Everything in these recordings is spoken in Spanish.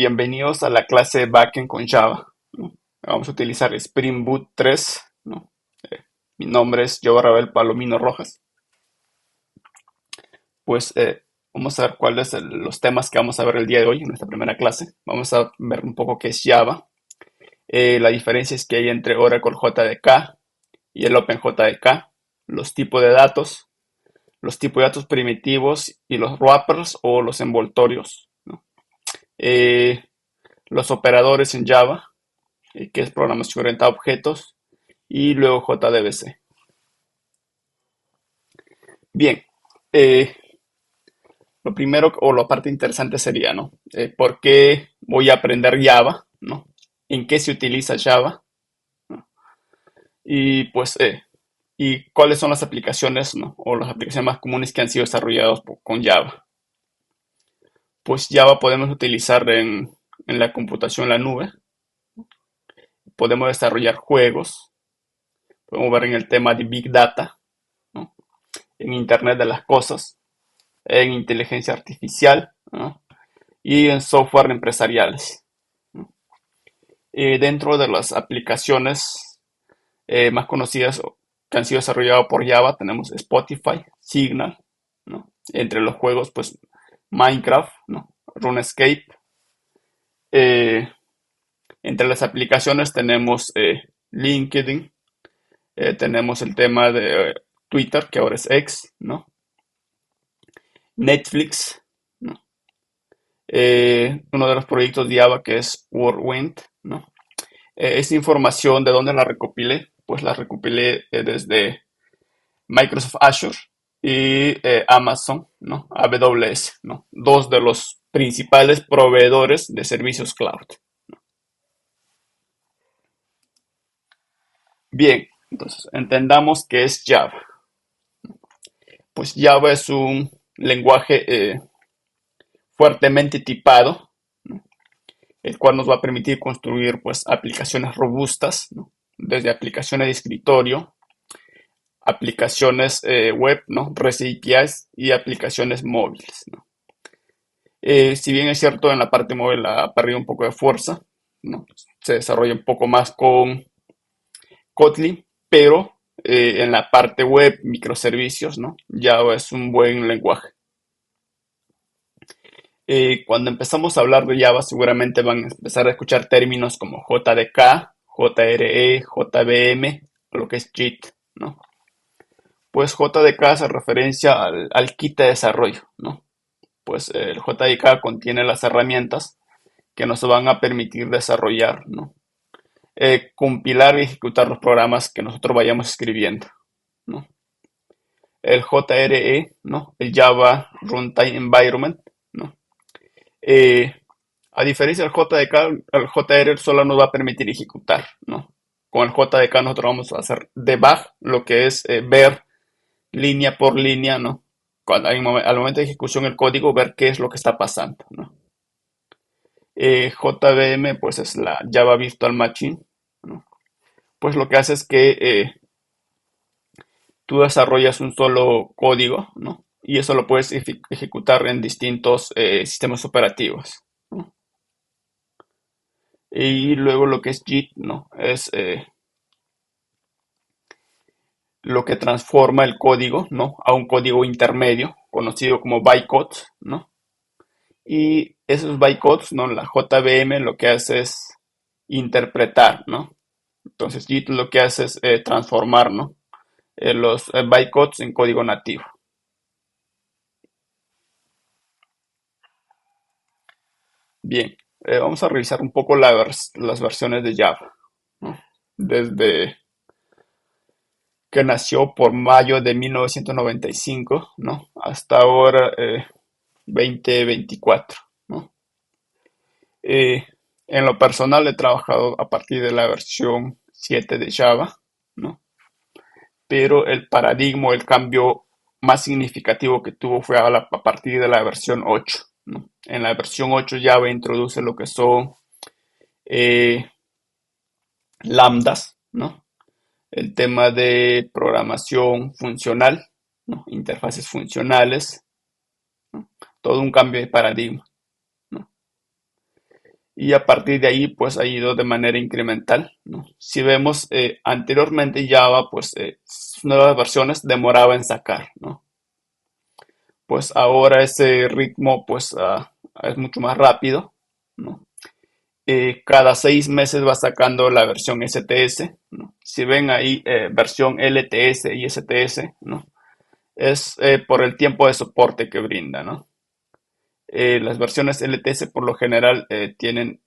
Bienvenidos a la clase de Backend con Java, ¿no? Vamos a utilizar Spring Boot 3, ¿no? Mi nombre es Joe Rabel Palomino Rojas. Pues vamos a ver cuáles son los temas que vamos a ver el día de hoy en nuestra primera clase. Vamos a ver un poco qué es Java. La diferencia es que hay entre Oracle JDK y el OpenJDK, los tipos de datos primitivos y los wrappers o los envoltorios, ¿no? Eh, los operadores en Java, que es programación orientada a objetos, y luego JDBC. Bien, eh, lo primero o la parte interesante sería, ¿no? ¿Por qué voy a aprender Java? ¿No? ¿En qué se utiliza Java? ¿No? Y pues, ¿y cuáles son las aplicaciones, ¿no? O las aplicaciones más comunes que han sido desarrolladas con Java? Pues Java podemos utilizar en la computación en la nube, podemos desarrollar juegos, podemos ver en el tema de Big Data, ¿no? En Internet de las Cosas, en inteligencia artificial, ¿no? Y en software empresariales, ¿no? Dentro de las aplicaciones más conocidas que han sido desarrolladas por Java tenemos Spotify, Signal, ¿no? Entre los juegos, pues Minecraft, ¿no? RuneScape. Eh, Entre las aplicaciones tenemos LinkedIn, tenemos el tema de Twitter, que ahora es X, ¿no? Netflix, ¿no? Uno de los proyectos de Java que es Whirlwind, ¿no? Esta información, ¿de dónde la recopilé? Pues la recopilé desde Microsoft Azure y Amazon, ¿no? AWS, ¿no? Dos de los principales proveedores de servicios cloud. Bien, entonces entendamos qué es Java. Pues Java es un lenguaje fuertemente tipado, ¿no? El cual nos va a permitir construir pues aplicaciones robustas, ¿no? Desde aplicaciones de escritorio, aplicaciones web, ¿no? REST APIs y aplicaciones móviles, ¿no? Si bien es cierto, en la parte móvil ha perdido un poco de fuerza, ¿no? Se desarrolla un poco más con Kotlin, pero en la parte web, microservicios, ¿no? Java es un buen lenguaje. Cuando empezamos a hablar de Java, seguramente van a empezar a escuchar términos como JDK, JRE, JVM, lo que es JIT, ¿no? Pues JDK hace referencia al kit de desarrollo, ¿no? Pues el JDK contiene las herramientas que nos van a permitir desarrollar, ¿no? Compilar y ejecutar los programas que nosotros vayamos escribiendo, ¿no? El JRE, ¿no? El Java Runtime Environment, ¿no? Eh, a diferencia del JDK, el JR solo nos va a permitir ejecutar, ¿no? Con el JDK nosotros vamos a hacer debug, lo que es ver línea por línea, ¿no? Al momento de ejecución el código, ver qué es lo que está pasando, ¿no? JVM, pues es la Java Virtual Machine, ¿no? Pues lo que hace es que tú desarrollas un solo código, ¿no? Y eso lo puedes ejecutar en distintos sistemas operativos, ¿no? Y luego lo que es JIT, ¿no? Es lo que transforma el código, ¿no? A un código intermedio, conocido como bytecodes, ¿no? Y esos bytecodes, ¿no? La JVM lo que hace es interpretar, ¿no? Entonces JIT lo que hace es transformar, ¿no? Los bytecodes en código nativo. Bien, vamos a revisar un poco las versiones de Java, ¿no? Desde que nació por mayo de 1995, ¿no? Hasta ahora 2024, ¿no? Eh, en lo personal he trabajado a partir de la versión 7 de Java, ¿no? Pero el paradigma, el cambio más significativo que tuvo fue a partir de la versión 8, ¿no? En la versión 8 Java introduce lo que son eh, lambdas, ¿no? El tema de programación funcional, ¿no? Interfaces funcionales, ¿no? Todo un cambio de paradigma, ¿no? y a partir de ahí pues ha ido de manera incremental, ¿no? Si vemos anteriormente Java pues sus nuevas versiones demoraba en sacar, ¿no? Pues ahora ese ritmo pues es mucho más rápido, ¿no? Cada 6 meses va sacando la versión STS, ¿no? Si ven ahí versión LTS y STS, ¿no? Es por el tiempo de soporte que brinda, ¿no? Las versiones LTS por lo general tienen,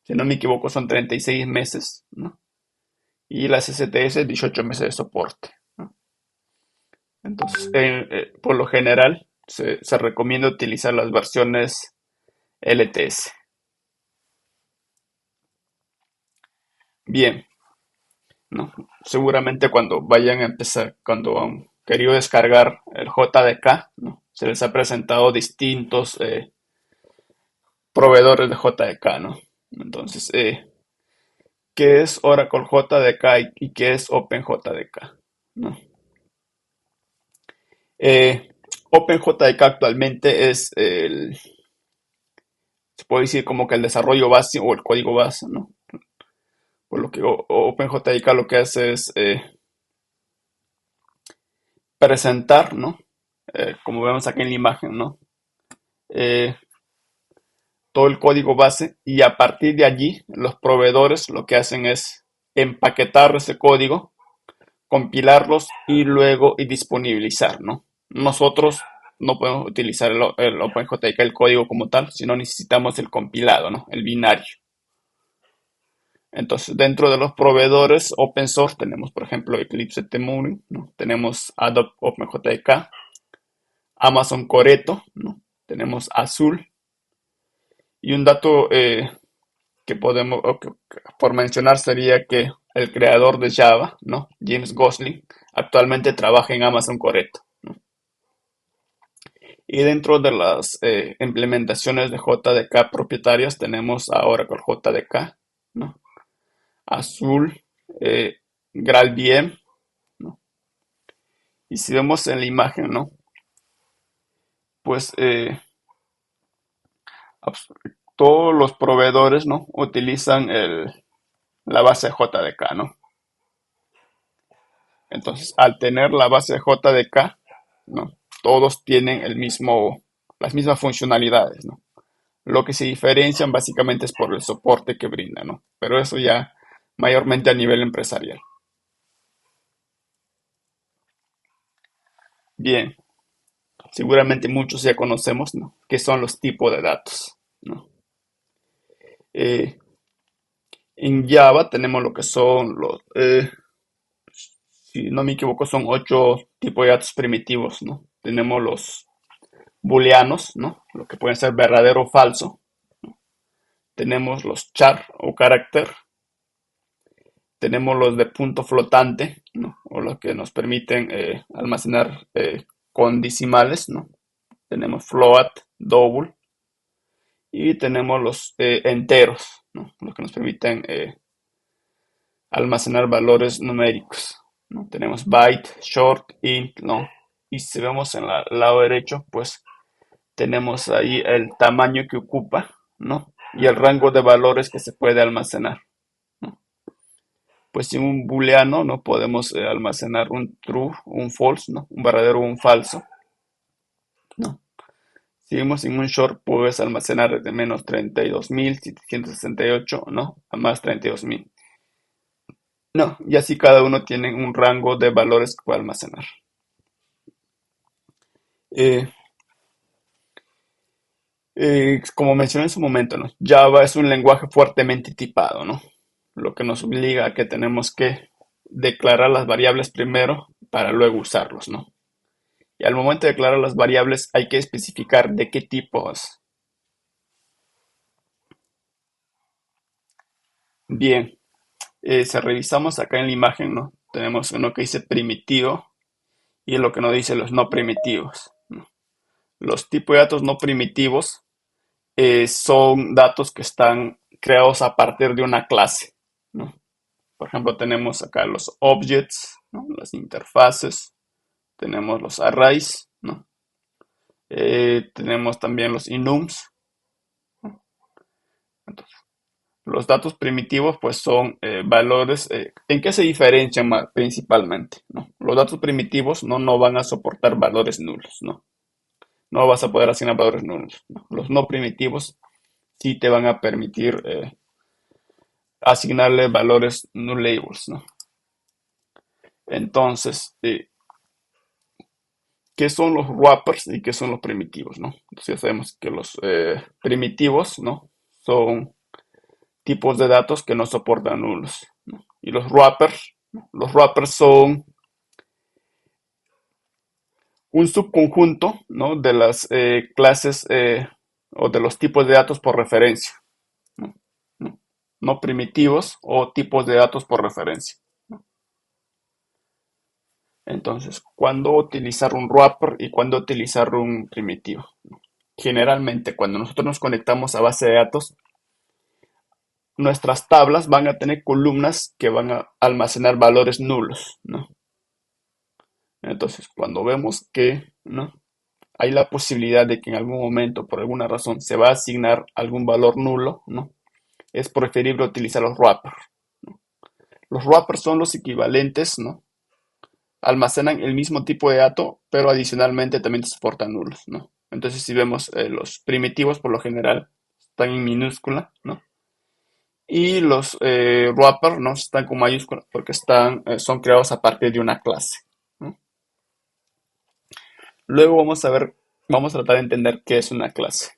si no me equivoco, son 36 meses, ¿no? Y las STS 18 meses de soporte, ¿no? Entonces, por lo general se recomienda utilizar las versiones LTS. Bien, ¿no? Seguramente cuando vayan a empezar, cuando han querido descargar el JDK, ¿no? Se les ha presentado distintos proveedores de JDK, ¿no? Entonces, ¿qué es Oracle JDK y qué es OpenJDK? ¿No? Eh, OpenJDK actualmente es se puede decir como que el desarrollo base o el código base, ¿no? Por lo que OpenJDK lo que hace es presentar, ¿no? Como vemos aquí en la imagen, ¿no? Eh, todo el código base y a partir de allí los proveedores lo que hacen es empaquetar ese código, compilarlos y luego y disponibilizar, ¿no? Nosotros no podemos utilizar el OpenJDK, el código como tal, sino necesitamos el compilado, ¿no? El binario. Entonces, dentro de los proveedores open source tenemos, por ejemplo, Eclipse Temurin, ¿no? Tenemos Adobe OpenJDK, Amazon Coreto, ¿no? Tenemos Azul. Y un dato que podemos, por mencionar, sería que el creador de Java, ¿no? James Gosling, actualmente trabaja en Amazon Coreto, ¿no? Y dentro de las implementaciones de JDK propietarias tenemos a Oracle JDK, ¿no? Azul, eh, GraalVM, ¿no? Y si vemos en la imagen, ¿no? Pues todos los proveedores, ¿no? Utilizan la base JDK, ¿no? Entonces, al tener la base JDK, ¿no? Todos tienen las mismas funcionalidades, ¿no? Lo que se diferencian básicamente es por el soporte que brinda, ¿no? Pero eso ya mayormente a nivel empresarial. Bien, seguramente muchos ya conocemos, ¿no? ¿Qué son los tipos de datos, ¿no? Eh, en Java tenemos lo que son si no me equivoco, son 8 tipos de datos primitivos, ¿no? Tenemos los booleanos, ¿no? Lo que pueden ser verdadero o falso. Tenemos los char o carácter. Tenemos los de punto flotante, ¿no? O los que nos permiten almacenar con decimales, ¿no? Tenemos float, double. Y tenemos los enteros, ¿no? Los que nos permiten almacenar valores numéricos, ¿no? Tenemos byte, short, int, ¿no? Y si vemos en el lado derecho, pues tenemos ahí el tamaño que ocupa, ¿no? Y el rango de valores que se puede almacenar, ¿no? Pues sin un booleano no podemos almacenar un true, un false, ¿no? Un verdadero o un falso, ¿no? Si vemos en un short, puedes almacenar desde menos 32.768, ¿no? A más 32.000. No, y así cada uno tiene un rango de valores que puede almacenar. Eh, como mencioné en su momento, ¿no? Java es un lenguaje fuertemente tipado, ¿no? Lo que nos obliga a que tenemos que declarar las variables primero para luego usarlos, ¿no? Y al momento de declarar las variables hay que especificar de qué tipo es. Bien, si revisamos acá en la imagen, ¿no? Tenemos uno que dice primitivo y lo que nos dice los no primitivos, ¿no? Los tipos de datos no primitivos son datos que están creados a partir de una clase, ¿no? Por ejemplo, tenemos acá los objects, ¿no? Las interfaces, tenemos los arrays, ¿no? Tenemos también los enums, ¿no? Los datos primitivos pues son valores, ¿en qué se diferencian principalmente? ¿No? Los datos primitivos no van a soportar valores nulos, ¿no? No vas a poder asignar valores nulos, ¿no? Los no primitivos sí te van a permitir asignarle valores nullables, ¿no? Entonces, ¿qué son los wrappers y qué son los primitivos, ¿no? Entonces ya sabemos que los primitivos, ¿no? Son tipos de datos que no soportan nulos, ¿no? Y los wrappers son un subconjunto, ¿no? De las clases o de los tipos de datos por referencia, ¿no? ¿no? No primitivos o tipos de datos por referencia. Entonces, ¿cuándo utilizar un wrapper y cuándo utilizar un primitivo? Generalmente, cuando nosotros nos conectamos a base de datos, nuestras tablas van a tener columnas que van a almacenar valores nulos, ¿no? Entonces, cuando vemos que, ¿no? hay la posibilidad de que en algún momento, por alguna razón, se va a asignar algún valor nulo, ¿no? Es preferible utilizar los wrappers. Los wrappers son los equivalentes, ¿no? Almacenan el mismo tipo de dato, pero adicionalmente también soportan nulos, ¿no? Entonces, si vemos los primitivos, por lo general, están en minúscula, ¿no? Y los wrappers, ¿no? Están con mayúscula porque son creados a partir de una clase, ¿no? Luego vamos a tratar de entender qué es una clase.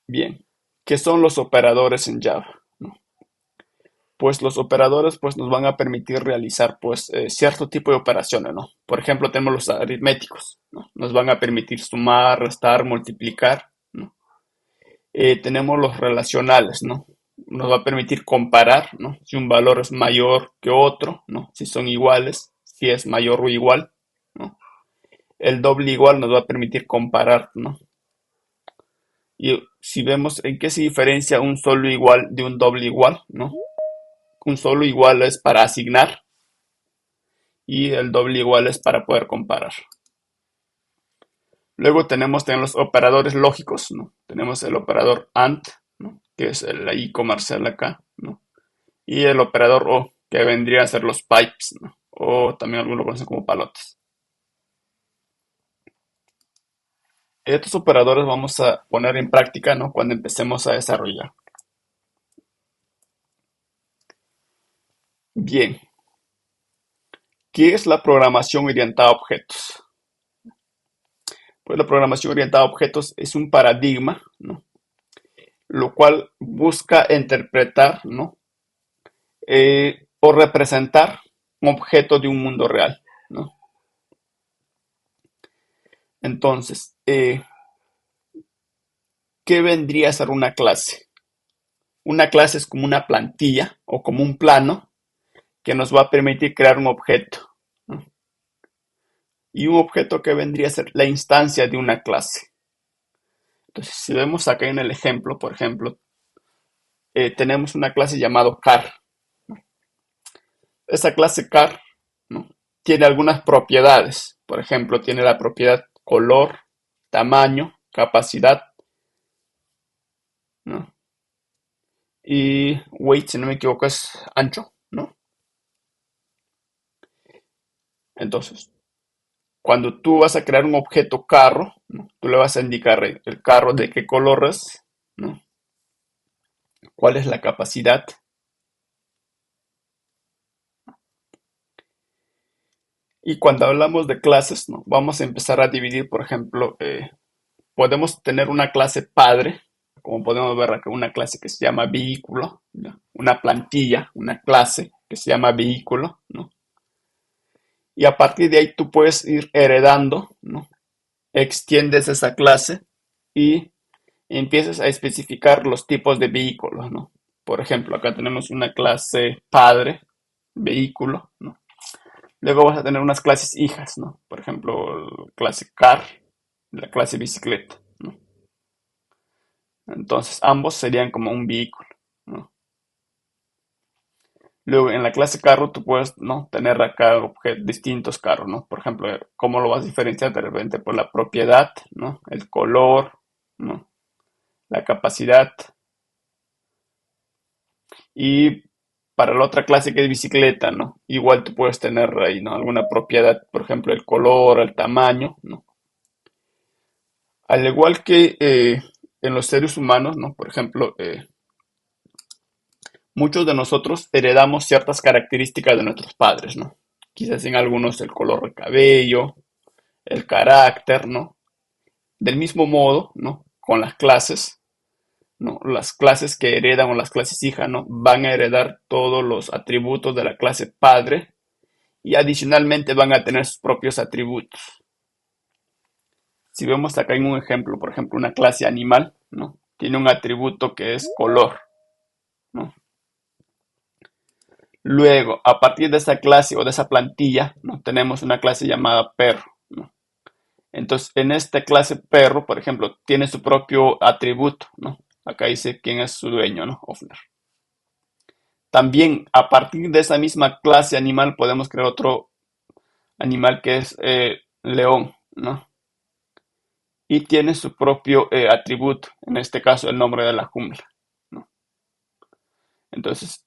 Bien, ¿qué son los operadores en Java? Pues los operadores pues, nos van a permitir realizar pues, cierto tipo de operaciones, ¿no? Por ejemplo, tenemos los aritméticos, ¿no? Nos van a permitir sumar, restar, multiplicar, ¿no? Tenemos los relacionales, ¿no? Nos va a permitir comparar, ¿no? Si un valor es mayor que otro, ¿no? Si son iguales, si es mayor o igual, ¿no? El doble igual nos va a permitir comparar, ¿no? Y si vemos en qué se diferencia un solo igual de un doble igual, ¿no? Un solo igual es para asignar y el doble igual es para poder comparar. Luego tenemos también los operadores lógicos, ¿no? Tenemos el operador AND, ¿no? Que es la I comercial acá, ¿no? Y el operador O, que vendría a ser los pipes, ¿no? O también algunos lo conocen como palotes. Estos operadores vamos a poner en práctica, ¿no? Cuando empecemos a desarrollar. Bien, ¿qué es la programación orientada a objetos? Pues la programación orientada a objetos es un paradigma, ¿no? Lo cual busca interpretar, ¿no? O representar un objeto de un mundo real, ¿no? Entonces, ¿qué vendría a ser una clase? Una clase es como una plantilla o como un plano que nos va a permitir crear un objeto, ¿no? Y un objeto que vendría a ser la instancia de una clase. Entonces, si vemos acá en el ejemplo, por ejemplo, tenemos una clase llamada car. Esa clase car, ¿no? Tiene algunas propiedades. Por ejemplo, tiene la propiedad color, tamaño, capacidad, ¿no? Y weight, si no me equivoco, es ancho, ¿no? Entonces, cuando tú vas a crear un objeto carro, ¿no? Tú le vas a indicar el carro de qué color es, ¿no? Cuál es la capacidad. Y cuando hablamos de clases, ¿no? Vamos a empezar a dividir, por ejemplo, podemos tener una clase padre, como podemos ver acá, una clase que se llama vehículo, ¿no? Una plantilla, una clase que se llama vehículo, ¿no? Y a partir de ahí tú puedes ir heredando, ¿no? Extiendes esa clase y empiezas a especificar los tipos de vehículos, ¿no? Por ejemplo, acá tenemos una clase padre, vehículo, ¿no? Luego vas a tener unas clases hijas, ¿no? Por ejemplo, clase car, la clase bicicleta, ¿no? Entonces, ambos serían como un vehículo, ¿no? Luego, en la clase carro, tú puedes, ¿no? tener acá distintos carros, ¿no? Por ejemplo, ¿cómo lo vas a diferenciar de repente? Por la propiedad, ¿no? El color, ¿no? La capacidad. Y para la otra clase que es bicicleta, ¿no? Igual tú puedes tener ahí, ¿no? Alguna propiedad, por ejemplo, el color, el tamaño, ¿no? Al igual que en los seres humanos, ¿no? Por ejemplo, muchos de nosotros heredamos ciertas características de nuestros padres, ¿no? Quizás en algunos el color del cabello, el carácter, ¿no? Del mismo modo, ¿no? Con las clases, ¿no? Las clases que heredan o las clases hijas, ¿no? Van a heredar todos los atributos de la clase padre y adicionalmente van a tener sus propios atributos. Si vemos acá en un ejemplo, por ejemplo, una clase animal, ¿no? Tiene un atributo que es color, ¿no? Luego, a partir de esa clase o de esa plantilla, ¿no? Tenemos una clase llamada perro, ¿no? Entonces, en esta clase perro, por ejemplo, tiene su propio atributo, ¿no? Acá dice quién es su dueño, ¿no? Hofner. También, a partir de esa misma clase animal, podemos crear otro animal que es león, ¿no? Y tiene su propio atributo, en este caso el nombre de la jungla, ¿no? Entonces,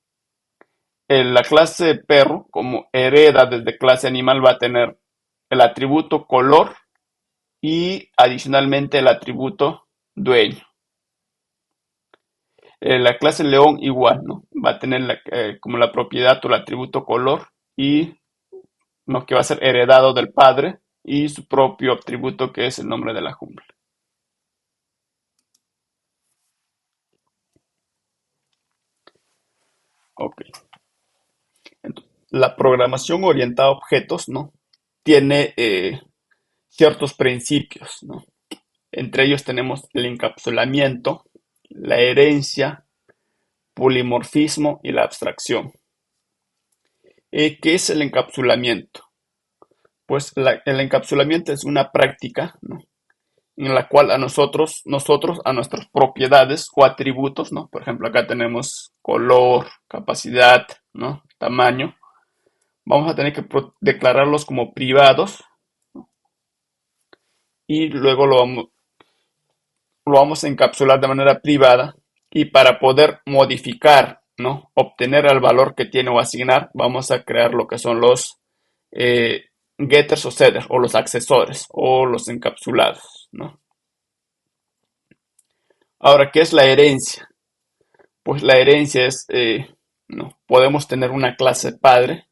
la clase perro, como hereda desde clase animal, va a tener el atributo color y adicionalmente el atributo dueño. La clase león igual, ¿no? Va a tener como la propiedad o el atributo color y ¿no? Que va a ser heredado del padre y su propio atributo que es el nombre de la jungla. Ok. Entonces, la programación orientada a objetos, ¿no? Tiene ciertos principios, ¿no? Entre ellos tenemos el encapsulamiento, la herencia, polimorfismo y la abstracción. ¿Qué es el encapsulamiento? Pues el encapsulamiento es una práctica, ¿no? En la cual nosotros a nuestras propiedades o atributos, ¿no? Por ejemplo, acá tenemos color, capacidad, ¿no? Tamaño. Vamos a tener que declararlos como privados, ¿no? Y luego lo vamos a encapsular de manera privada y para poder modificar, ¿no? Obtener el valor que tiene o asignar, vamos a crear lo que son los eh, getters o setters o los accesores o los encapsulados, ¿no? Ahora, ¿qué es la herencia? Pues la herencia es, ¿no? Podemos tener una clase padre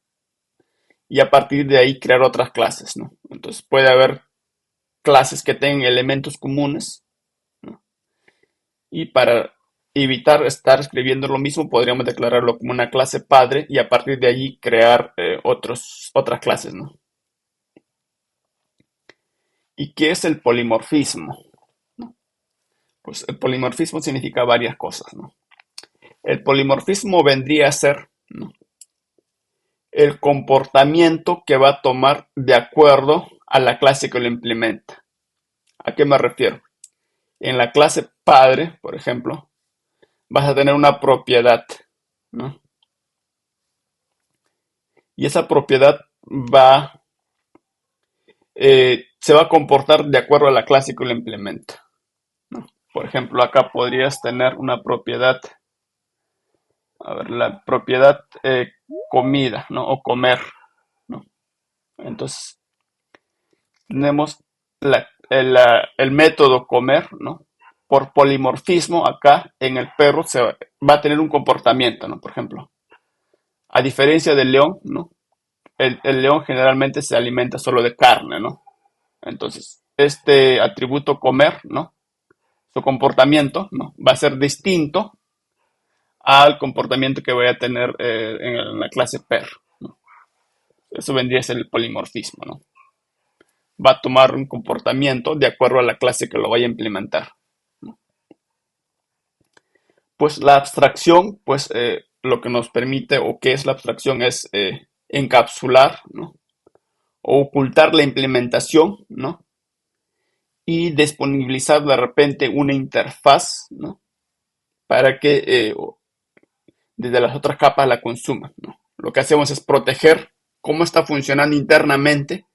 y a partir de ahí crear otras clases, ¿no? Entonces puede haber clases que tengan elementos comunes, ¿no? Y para evitar estar escribiendo lo mismo, podríamos declararlo como una clase padre y a partir de allí crear otras clases, ¿no? ¿Y qué es el polimorfismo? Pues el polimorfismo significa varias cosas, ¿no? El polimorfismo vendría a ser, ¿no? El comportamiento que va a tomar de acuerdo a la clase que lo implementa. ¿A qué me refiero? En la clase padre, por ejemplo, vas a tener una propiedad, ¿no? Y esa propiedad se va a comportar de acuerdo a la clase que lo implementa, ¿no? Por ejemplo, acá podrías tener una propiedad, a ver, la propiedad comida, ¿no? O comer, ¿no? Entonces, tenemos el método comer, ¿no? Por polimorfismo, acá en el perro va a tener un comportamiento, ¿no? Por ejemplo, a diferencia del león, ¿no? El león generalmente se alimenta solo de carne, ¿no? Entonces, este atributo comer, ¿no? Su comportamiento, ¿no? Va a ser distinto al comportamiento que voy a tener en la clase perro, ¿no? Eso vendría a ser el polimorfismo, ¿no? Va a tomar un comportamiento de acuerdo a la clase que lo vaya a implementar, ¿no? Pues la abstracción, pues lo que nos permite o qué es la abstracción es encapsular, ¿no? O ocultar la implementación, ¿no? Y disponibilizar de repente una interfaz, ¿no? Para que desde las otras capas la consuman, ¿no? Lo que hacemos es proteger cómo está funcionando internamente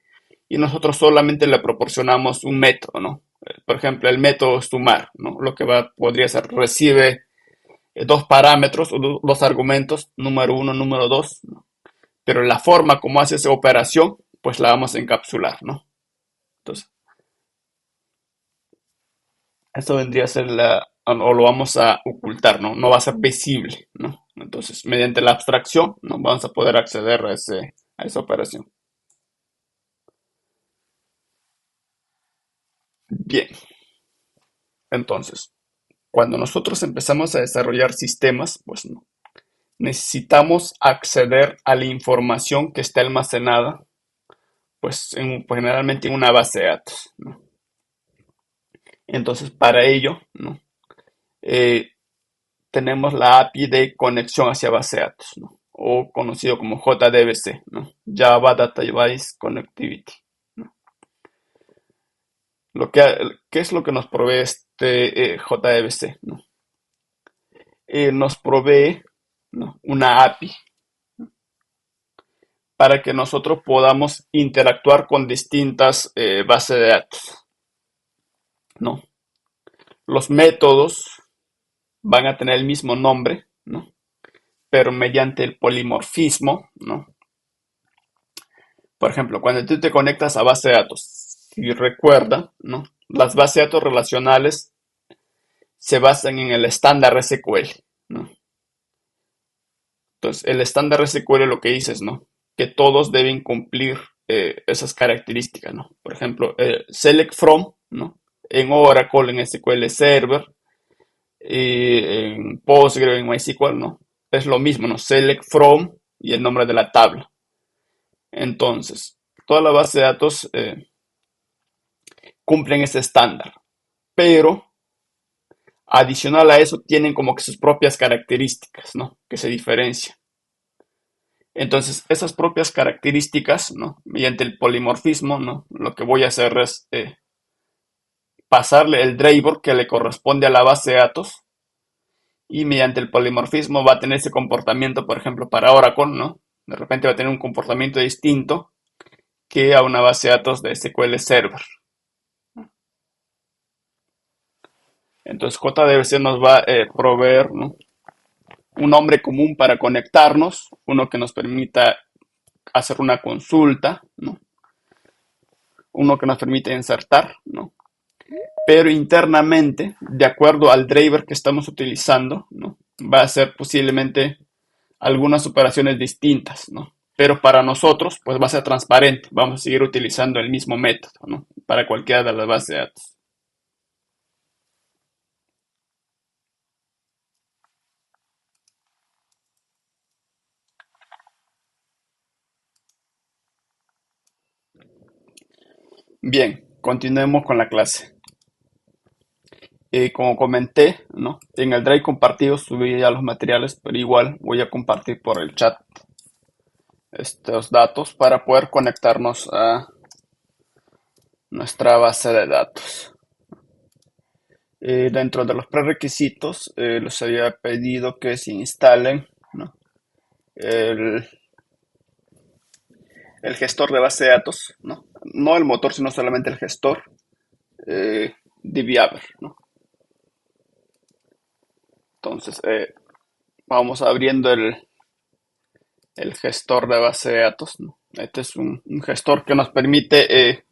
y nosotros solamente le proporcionamos un método, ¿no? Por ejemplo, el método sumar, ¿no? Lo que podría ser, recibe dos parámetros o dos argumentos, número uno, número dos, ¿no? Pero la forma como hace esa operación, pues la vamos a encapsular, ¿no? Entonces, esto vendría a ser o lo vamos a ocultar, ¿no? No va a ser visible, ¿no? Entonces, mediante la abstracción, ¿no? Vamos a poder acceder a esa operación. Bien, entonces, cuando nosotros empezamos a desarrollar sistemas, pues no, necesitamos acceder a la información que está almacenada, pues, pues, generalmente en una base de datos, ¿no? Entonces, para ello, ¿no? Eh, tenemos la API de conexión hacia base de datos, ¿no? O conocido como JDBC, ¿no? Java Database Connectivity, ¿no? ¿Qué es lo que nos provee este JDBC, ¿no? Nos provee, ¿no? Una API para que nosotros podamos interactuar con distintas bases de datos, ¿no? Los métodos van a tener el mismo nombre, ¿no? Pero mediante el polimorfismo, ¿no? Por ejemplo, cuando tú te conectas a base de datos, si recuerda, ¿no? Las bases de datos relacionales se basan en el estándar SQL, ¿no? Entonces, el estándar SQL lo que dice es, ¿no? Que todos deben cumplir esas características, ¿no? Por ejemplo, select from, ¿no? En Oracle, en SQL Server, en Postgre, en MySQL, ¿no? Es lo mismo, ¿no? Select from y el nombre de la tabla. Entonces, toda la base de datos cumplen ese estándar, pero adicional a eso tienen como que sus propias características, ¿no? Que se diferencian. Entonces, esas propias características, ¿no? Mediante el polimorfismo, ¿no? Lo que voy a hacer es pasarle el driver que le corresponde a la base de datos y mediante el polimorfismo va a tener ese comportamiento, por ejemplo, para Oracle, ¿no? De repente va a tener un comportamiento distinto que a una base de datos de SQL Server. Entonces, JDBC nos va a proveer, ¿no? Un nombre común para conectarnos, uno que nos permita hacer una consulta, ¿no? Uno que nos permite insertar, ¿no? Pero internamente, de acuerdo al driver que estamos utilizando, ¿no? Va a ser posiblemente algunas operaciones distintas, ¿no? Pero para nosotros, pues va a ser transparente. Vamos a seguir utilizando el mismo método, ¿no? Para cualquiera de las bases de datos. Bien, continuemos con la clase. Como comenté, ¿no? En el Drive compartido subí ya los materiales, pero igual voy a compartir por el chat estos datos para poder conectarnos a nuestra base de datos. Dentro de los prerequisitos, les había pedido que se instalen, ¿no? el, el gestor de base de datos, ¿no? No el motor, sino solamente el gestor, DBAver, ¿no? Entonces, vamos abriendo el gestor de base de datos, ¿no? Este es un gestor que nos permite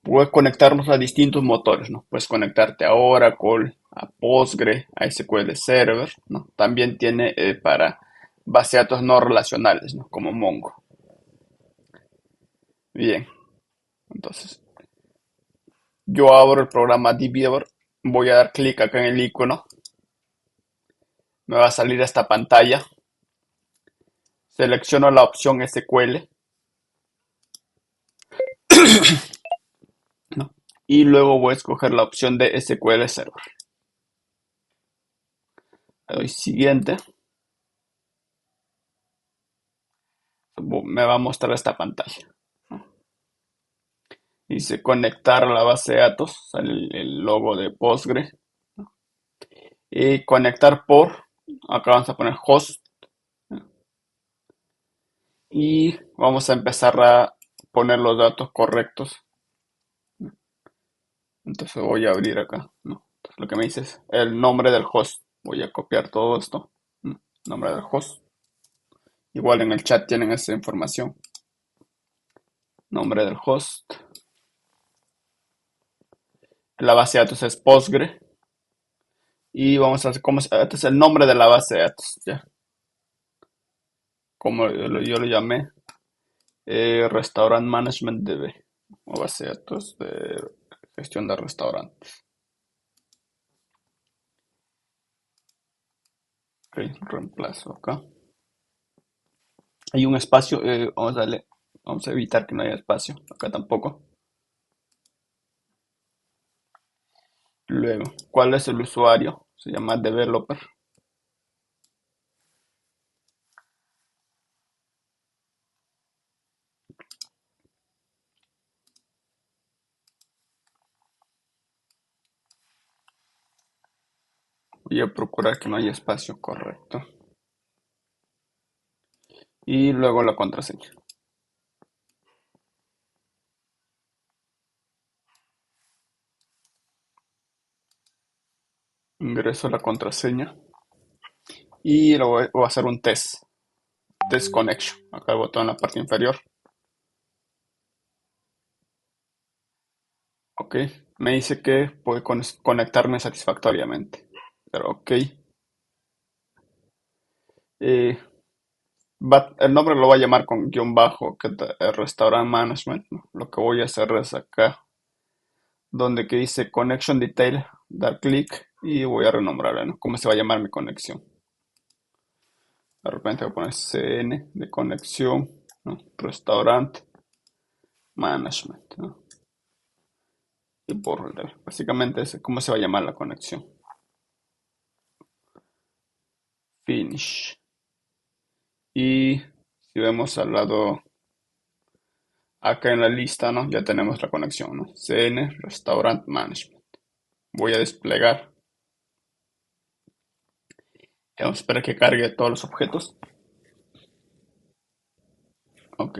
poder conectarnos a distintos motores, ¿no? Puedes conectarte a Oracle, a Postgre, a SQL Server, ¿no? También tiene para base de datos no relacionales, ¿no? Como Mongo. Bien, entonces yo abro el programa DBeaver, voy a dar clic acá en el icono, me va a salir esta pantalla, selecciono la opción SQL, ¿no? Y luego voy a escoger la opción de SQL Server. Le doy siguiente, me va a mostrar esta pantalla. Dice conectar a la base de datos, sale el logo de Postgre. Y conectar por, acá vamos a poner host. Y vamos a empezar a poner los datos correctos. Entonces voy a abrir acá, ¿no? Entonces lo que me dice es el nombre del host, Voy a copiar todo esto. Nombre del host. Igual en el chat tienen esa información. Nombre del host. La base de datos es Postgre. Y vamos a hacer como este es el nombre de la base de datos. Ya. Como yo lo llamé. Restaurant Management DB. O base de datos de gestión de restaurantes. Ok, reemplazo acá. Hay un espacio. Vamos a evitar que no haya espacio. Acá tampoco. Luego, ¿cuál es el usuario? Se llama developer. Voy a procurar que no haya espacio correcto. Y luego la contraseña. Ingreso la contraseña y voy a hacer un test. Test connection. Acá el botón en la parte inferior. Ok. Me dice que puede conectarme satisfactoriamente. Pero ok. Eh, el nombre lo voy a llamar con guión bajo, que Restaurant Management, ¿no? Lo que voy a hacer es acá, donde que dice Connection Detail, dar clic y voy a renombrarla, ¿no? ¿Cómo se va a llamar mi conexión? De repente voy a poner CN de conexión, ¿no? Restaurant Management, ¿no? Y básicamente es cómo se va a llamar la conexión. Finish. Y si vemos al lado, acá en la lista, ¿no? Ya tenemos la conexión, ¿no? CN Restaurant Management. Voy a desplegar. Y vamos a esperar que cargue todos los objetos. Ok.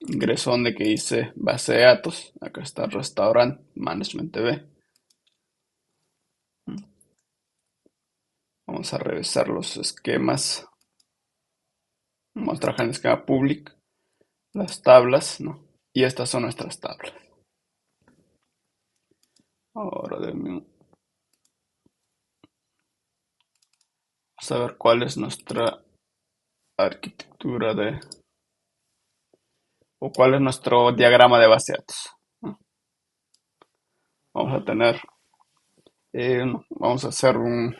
Ingreso donde que dice base de datos. Acá está Restaurant Management TV. Vamos a revisar los esquemas. Vamos a trabajar en el esquema public. Las tablas, ¿no? Y estas son nuestras tablas. Ahora vamos a ver cuál es nuestra arquitectura o cuál es nuestro diagrama de base de datos, ¿no? Vamos a tener, vamos a hacer un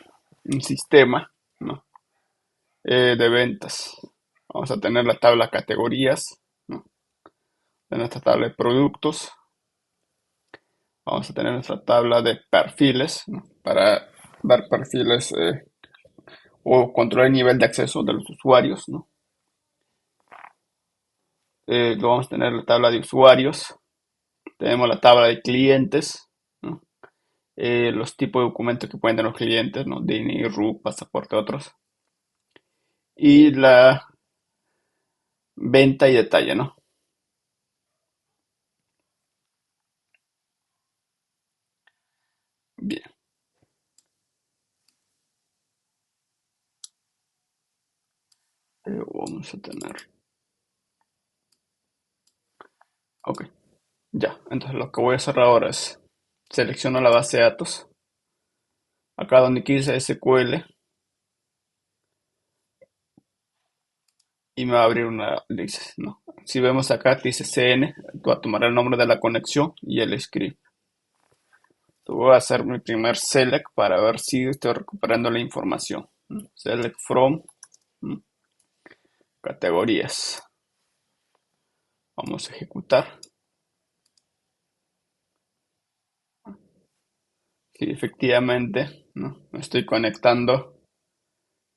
sistema, ¿no? De ventas. Vamos a tener la tabla categorías, ¿no? De nuestra tabla de productos. Vamos a tener nuestra tabla de perfiles, ¿no? Para dar perfiles o controlar el nivel de acceso de los usuarios, ¿no? Vamos a tener la tabla de usuarios. Tenemos la tabla de clientes, ¿no? Los tipos de documentos que pueden tener los clientes, ¿no? DNI, RU, pasaporte, otros. Y la venta y detalle, ¿no? Bien. Vamos a tener. Ok. Ya. Entonces lo que voy a hacer ahora es selecciono la base de datos. Acá donde quise SQL y me va a abrir una, dice, ¿no? Si vemos acá, dice CN, va a tomar el nombre de la conexión y el script. Voy a hacer mi primer select para ver si estoy recuperando la información. Select from categorías. Vamos a ejecutar. Sí, efectivamente, ¿no? Me estoy conectando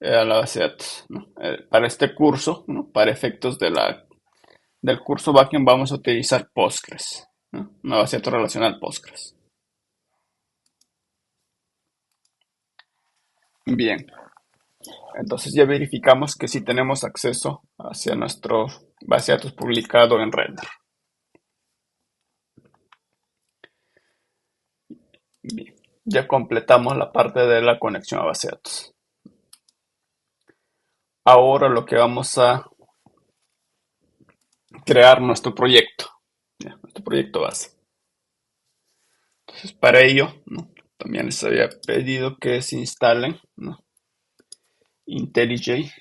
a la base de datos, ¿no? Para este curso, ¿no? Para efectos del curso backend vamos a utilizar Postgres, ¿no? Una base de datos relacional Postgres. Bien, entonces ya verificamos que sí tenemos acceso hacia nuestro base de datos publicado en Render. Bien. Ya completamos la parte de la conexión a base de datos. Ahora lo que vamos a crear nuestro proyecto, ¿ya? Nuestro proyecto base. Entonces, para ello, ¿no? También les había pedido que se instalen, ¿no? IntelliJ,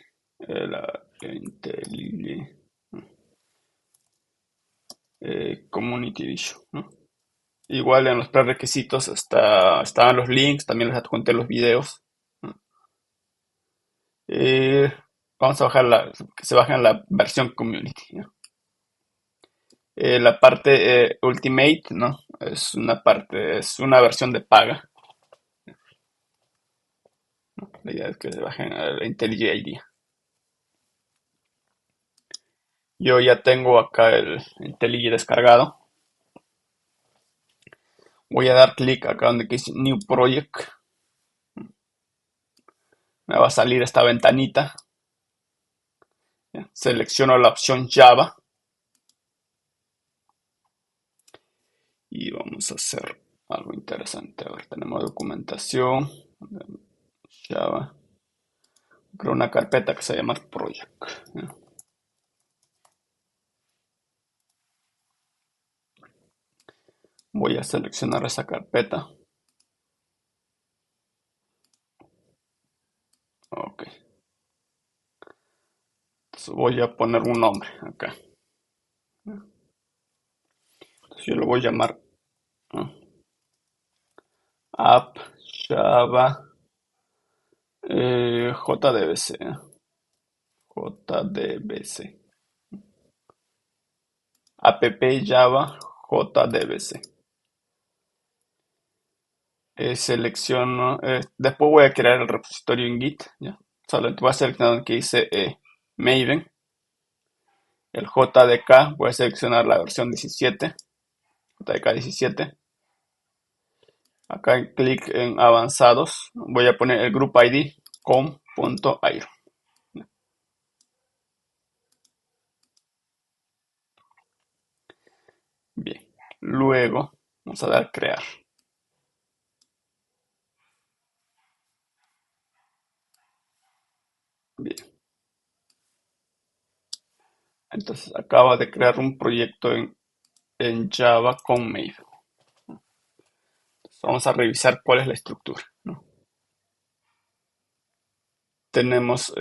IntelliJ Community Edition, ¿no? Igual en los prerequisitos estaban los links, también les adjunté los videos, ¿no? Eh, Vamos a bajar que se bajen la versión community, ¿no? La parte Ultimate, ¿no? Es una versión de paga, ¿no? La idea es que se bajen a IntelliJ IDEA. Yo ya tengo acá el IntelliJ descargado. Voy a dar clic acá donde dice New Project. Me va a salir esta ventanita. ¿Ya? Selecciono la opción Java y vamos a hacer algo interesante. A ver, tenemos documentación, Java. Creo una carpeta que se llama Project. ¿Ya? Voy a seleccionar esa carpeta. Ok. Entonces voy a poner un nombre acá. Entonces yo lo voy a llamar ¿no? App Java JDBC. JDBC. App Java JDBC. Selecciono, después voy a crear el repositorio en Git, ¿ya? Solo voy a seleccionar el que dice Maven, el JDK, voy a seleccionar la versión 17, JDK 17. Acá en clic en avanzados, voy a poner el group ID com.io. Bien, luego vamos a dar crear. Bien, entonces acaba de crear un proyecto en Java con Maven. Entonces, vamos a revisar cuál es la estructura, ¿no? Tenemos,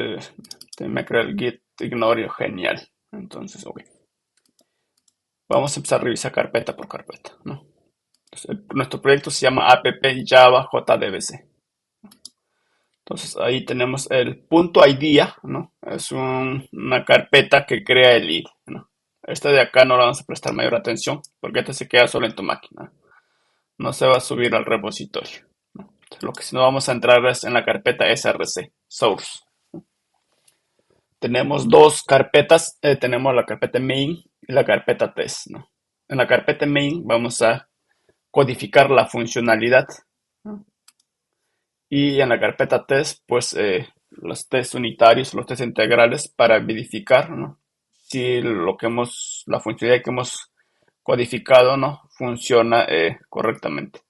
me crea el git ignore, genial. Entonces, ok. Vamos a empezar a revisar carpeta por carpeta, ¿no? Entonces, nuestro proyecto se llama app java jdbc. Entonces ahí tenemos el punto idea, ¿no? Es una carpeta que crea el ID, ¿no? Este de acá no le vamos a prestar mayor atención porque este se queda solo en tu máquina. No se va a subir al repositorio, ¿no? Entonces, lo que sí nos vamos a entrar es en la carpeta src, source. Tenemos dos carpetas, tenemos la carpeta main y la carpeta test, ¿no? En la carpeta main vamos a codificar la funcionalidad, ¿no? Y en la carpeta test, pues los test unitarios, los test integrales para verificar, ¿no? Si la funcionalidad que hemos codificado, ¿no? Funciona correctamente.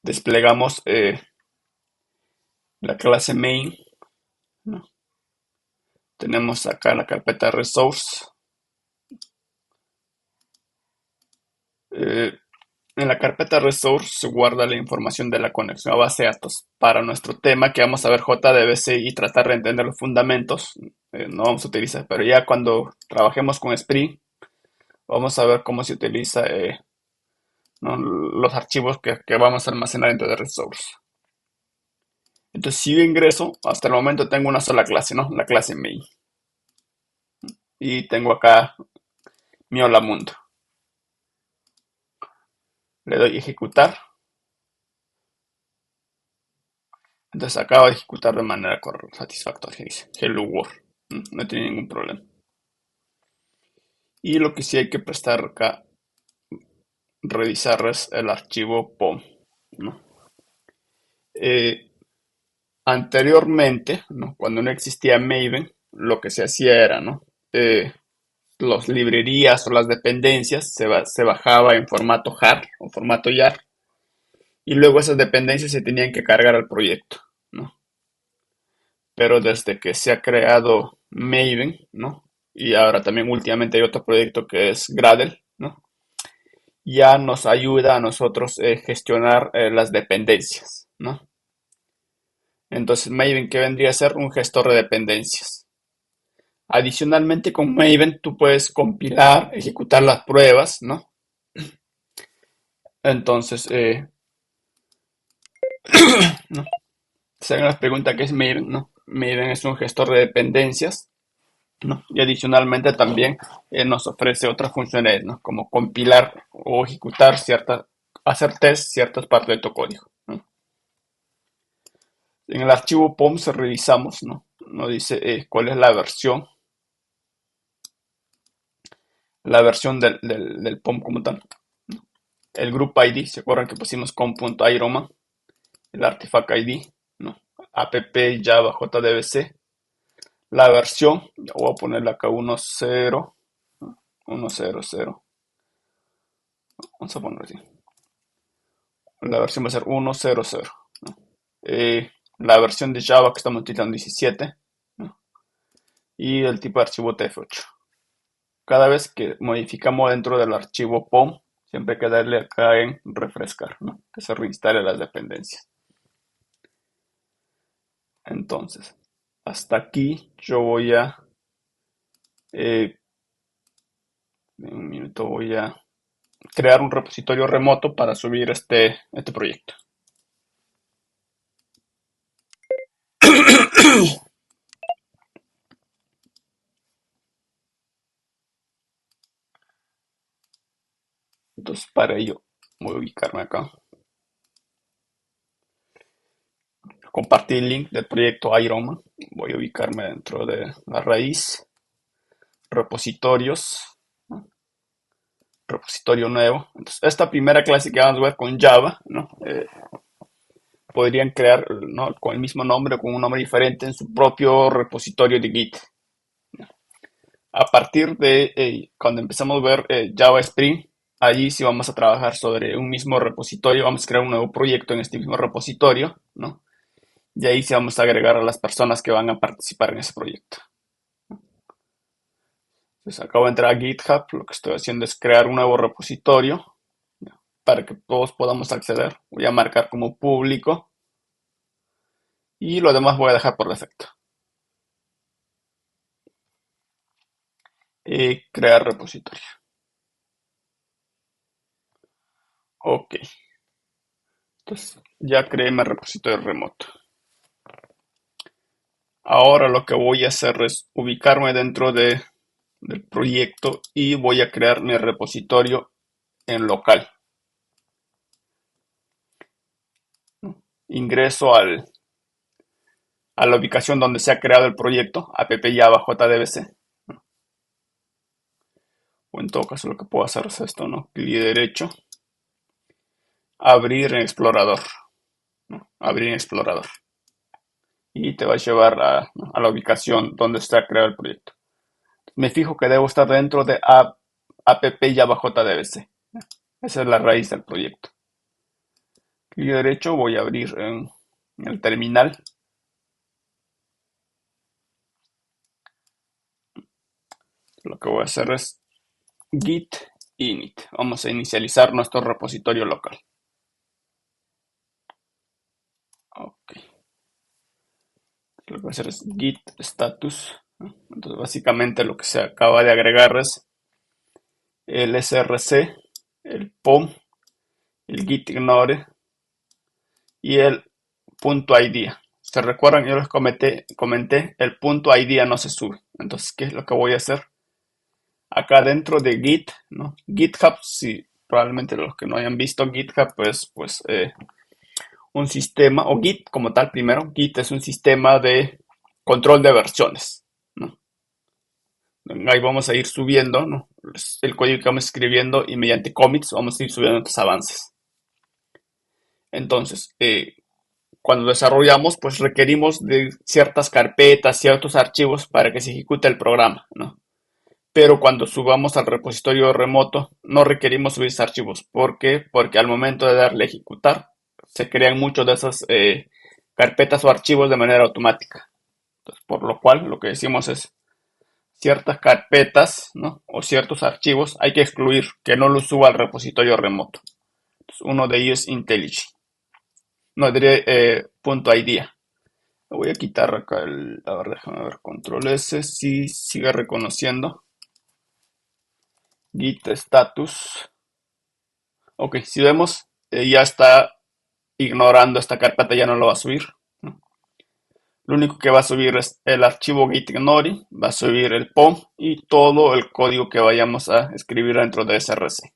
Desplegamos la clase main, ¿no? Tenemos acá la carpeta resource. Eh, En la carpeta resource se guarda la información de la conexión a base de datos. Para nuestro tema que vamos a ver JDBC y tratar de entender los fundamentos, no vamos a utilizar, pero ya cuando trabajemos con Spring, vamos a ver cómo se utiliza ¿no? los archivos que vamos a almacenar dentro de resource. Entonces, si yo ingreso, hasta el momento tengo una sola clase, ¿no? La clase main. Y tengo acá mi hola mundo. Le doy ejecutar. Entonces acaba de ejecutar de manera satisfactoria. Dice Hello World. No tiene ningún problema. Y lo que sí hay que prestar acá, revisar es el archivo POM, ¿no? Eh, Anteriormente, ¿no? Cuando no existía Maven, lo que se hacía era, ¿no? las librerías o las dependencias se bajaba en formato JAR o formato YAR y luego esas dependencias se tenían que cargar al proyecto, ¿no? Pero desde que se ha creado Maven, ¿no? Y ahora también últimamente hay otro proyecto que es Gradle, ¿no? Ya nos ayuda a nosotros gestionar las dependencias, ¿no? Entonces Maven, ¿qué vendría a ser? Un gestor de dependencias. Adicionalmente, con Maven tú puedes compilar, ejecutar las pruebas, ¿no? Entonces, ¿no? Se hagan las preguntas, ¿qué es Maven? ¿No? Maven es un gestor de dependencias, ¿no? Y adicionalmente también nos ofrece otras funciones, ¿no? Como compilar o ejecutar hacer test ciertas partes de tu código, ¿no? En el archivo POM se revisamos, ¿no? Nos dice cuál es la versión del POM como tal. El group ID, ¿se acuerdan que pusimos com.iroman? El artifact ID, ¿no? App Java JDBC. La versión, ya voy a ponerle acá 1.0, ¿no? 1.0.0. Vamos a ponerlo así. La versión va a ser 1.0.0, ¿no? La versión de Java que estamos utilizando 17, ¿no? Y el tipo de archivo TF8. Cada vez que modificamos dentro del archivo POM, siempre hay que darle acá en refrescar, ¿no? Que se reinstale las dependencias. Entonces, hasta aquí yo voy a, en un minuto voy a crear un repositorio remoto para subir este proyecto. Entonces, para ello, voy a ubicarme acá. Compartir el link del proyecto Ironman. Voy a ubicarme dentro de la raíz, repositorios, ¿no? Repositorio nuevo. Entonces, esta primera clase que vamos a ver con Java, ¿no? Podrían crear, ¿no? Con el mismo nombre o con un nombre diferente en su propio repositorio de Git. A partir de cuando empezamos a ver Java Spring, allí sí vamos a trabajar sobre un mismo repositorio, vamos a crear un nuevo proyecto en este mismo repositorio, ¿no? Y ahí sí vamos a agregar a las personas que van a participar en ese proyecto. Entonces acabo de entrar a GitHub, lo que estoy haciendo es crear un nuevo repositorio, ¿no? Para que todos podamos acceder. Voy a marcar como público y lo demás voy a dejar por defecto. Crear repositorio. Ok, entonces ya creé mi repositorio remoto. Ahora lo que voy a hacer es ubicarme dentro del proyecto y voy a crear mi repositorio en local. Ingreso a la ubicación donde se ha creado el proyecto, app java jdbc. O en todo caso lo que puedo hacer es esto, ¿no? Clic derecho, abrir en explorador, ¿no? Abrir en explorador. Y te va a llevar a la ubicación donde está creado el proyecto. Me fijo que debo estar dentro de app java jdbc. Esa es la raíz del proyecto. Clic derecho, voy a abrir en el terminal. Lo que voy a hacer es git init. Vamos a inicializar nuestro repositorio local. Ok. Lo que voy a hacer es git status, ¿no? Entonces básicamente lo que se acaba de agregar es el src, el pom, el git ignore y el punto .id. ¿Se recuerdan? Yo les comenté, el punto .id no se sube. Entonces, ¿qué es lo que voy a hacer? Acá dentro de Git, ¿no? GitHub, si probablemente los que no hayan visto GitHub, pues un sistema, o Git como tal primero, Git es un sistema de control de versiones, ¿no? Ahí vamos a ir subiendo, ¿no? El código que vamos escribiendo y mediante commits vamos a ir subiendo estos avances. Entonces, cuando desarrollamos, pues requerimos de ciertas carpetas, ciertos archivos para que se ejecute el programa, ¿no? pero cuando subamos al repositorio remoto no requerimos subir esos archivos. ¿Por qué? Porque al momento de darle a ejecutar, se crean muchas de esas carpetas o archivos de manera automática. Entonces, por lo cual, lo que decimos es ciertas carpetas, ¿no? O ciertos archivos hay que excluir, que no los suba al repositorio remoto. Entonces, uno de ellos es IntelliJ. No diré punto .idea. Voy a quitar acá a ver, déjame ver, control S, si sigue reconociendo. Git status. Ok, si vemos, ya está ignorando esta carpeta, ya no lo va a subir, ¿no? Lo único que va a subir es el archivo gitignore, va a subir el POM y todo el código que vayamos a escribir dentro de SRC.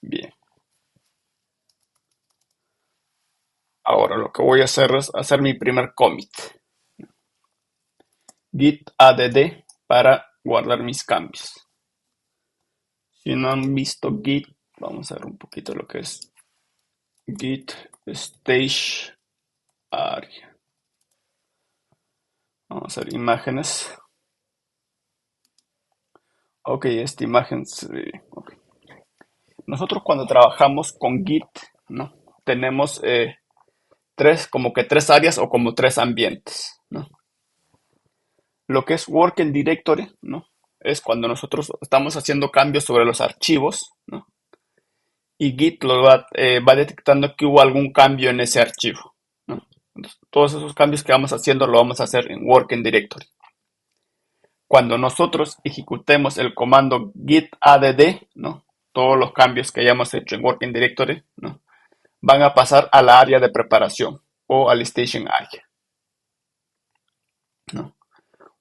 Bien. Ahora lo que voy a hacer es hacer mi primer commit. Git add para guardar mis cambios. Si no han visto Git, vamos a ver un poquito lo que es Git stage area. Vamos a ver imágenes. Ok, esta imagen. Okay. Nosotros cuando trabajamos con Git, ¿no? Tenemos como que tres áreas o como tres ambientes, ¿no? Lo que es Working Directory, ¿no? Es cuando nosotros estamos haciendo cambios sobre los archivos, ¿no? Y Git va detectando que hubo algún cambio en ese archivo, ¿no? Entonces, todos esos cambios que vamos haciendo lo vamos a hacer en Working Directory. Cuando nosotros ejecutemos el comando git add, ¿no? Todos los cambios que hayamos hecho en Working Directory, ¿no? Van a pasar a la área de preparación o al Station Area, ¿no?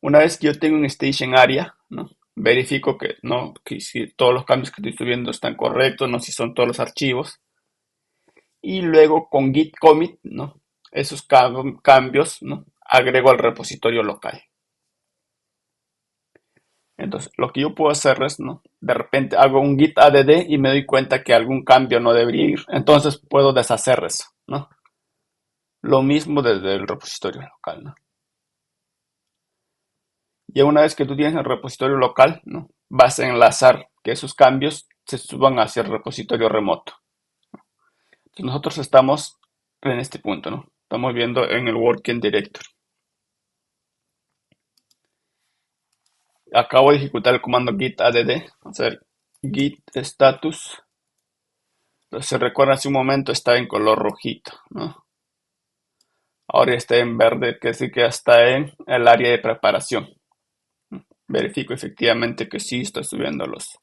Una vez que yo tengo un Station Area, ¿no? Verifico que, ¿no? Que si todos los cambios que estoy subiendo están correctos, no si son todos los archivos. Y luego con git commit, ¿no? Esos cambios, ¿no? Agrego al repositorio local. Entonces, lo que yo puedo hacer es, ¿no? De repente hago un git add y me doy cuenta que algún cambio no debería ir. Entonces puedo deshacer eso, ¿no? Lo mismo desde el repositorio local, ¿no? Y una vez que tú tienes el repositorio local, ¿no? Vas a enlazar que esos cambios se suban hacia el repositorio remoto. Entonces nosotros estamos en este punto, ¿no? Estamos viendo en el Working Directory. Acabo de ejecutar el comando git add, hacer git status. Entonces, se recuerda hace un momento estaba en color rojito, ¿no? Ahora está en verde, que sí que está en el área de preparación. Verifico efectivamente que sí está subiendo los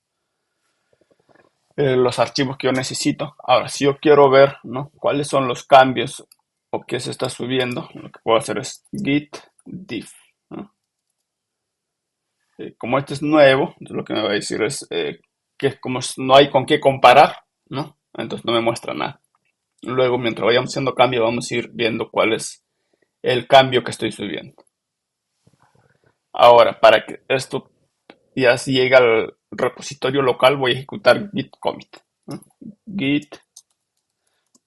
archivos que yo necesito. Ahora, si yo quiero ver, ¿no? Cuáles son los cambios o qué se está subiendo, lo que puedo hacer es git diff, ¿no? Como este es nuevo, entonces lo que me va a decir es que como no hay con qué comparar, ¿no? Entonces no me muestra nada. Luego, mientras vayamos haciendo cambios, vamos a ir viendo cuál es el cambio que estoy subiendo. Ahora, para que esto ya si llega al repositorio local, voy a ejecutar git commit, ¿no? Git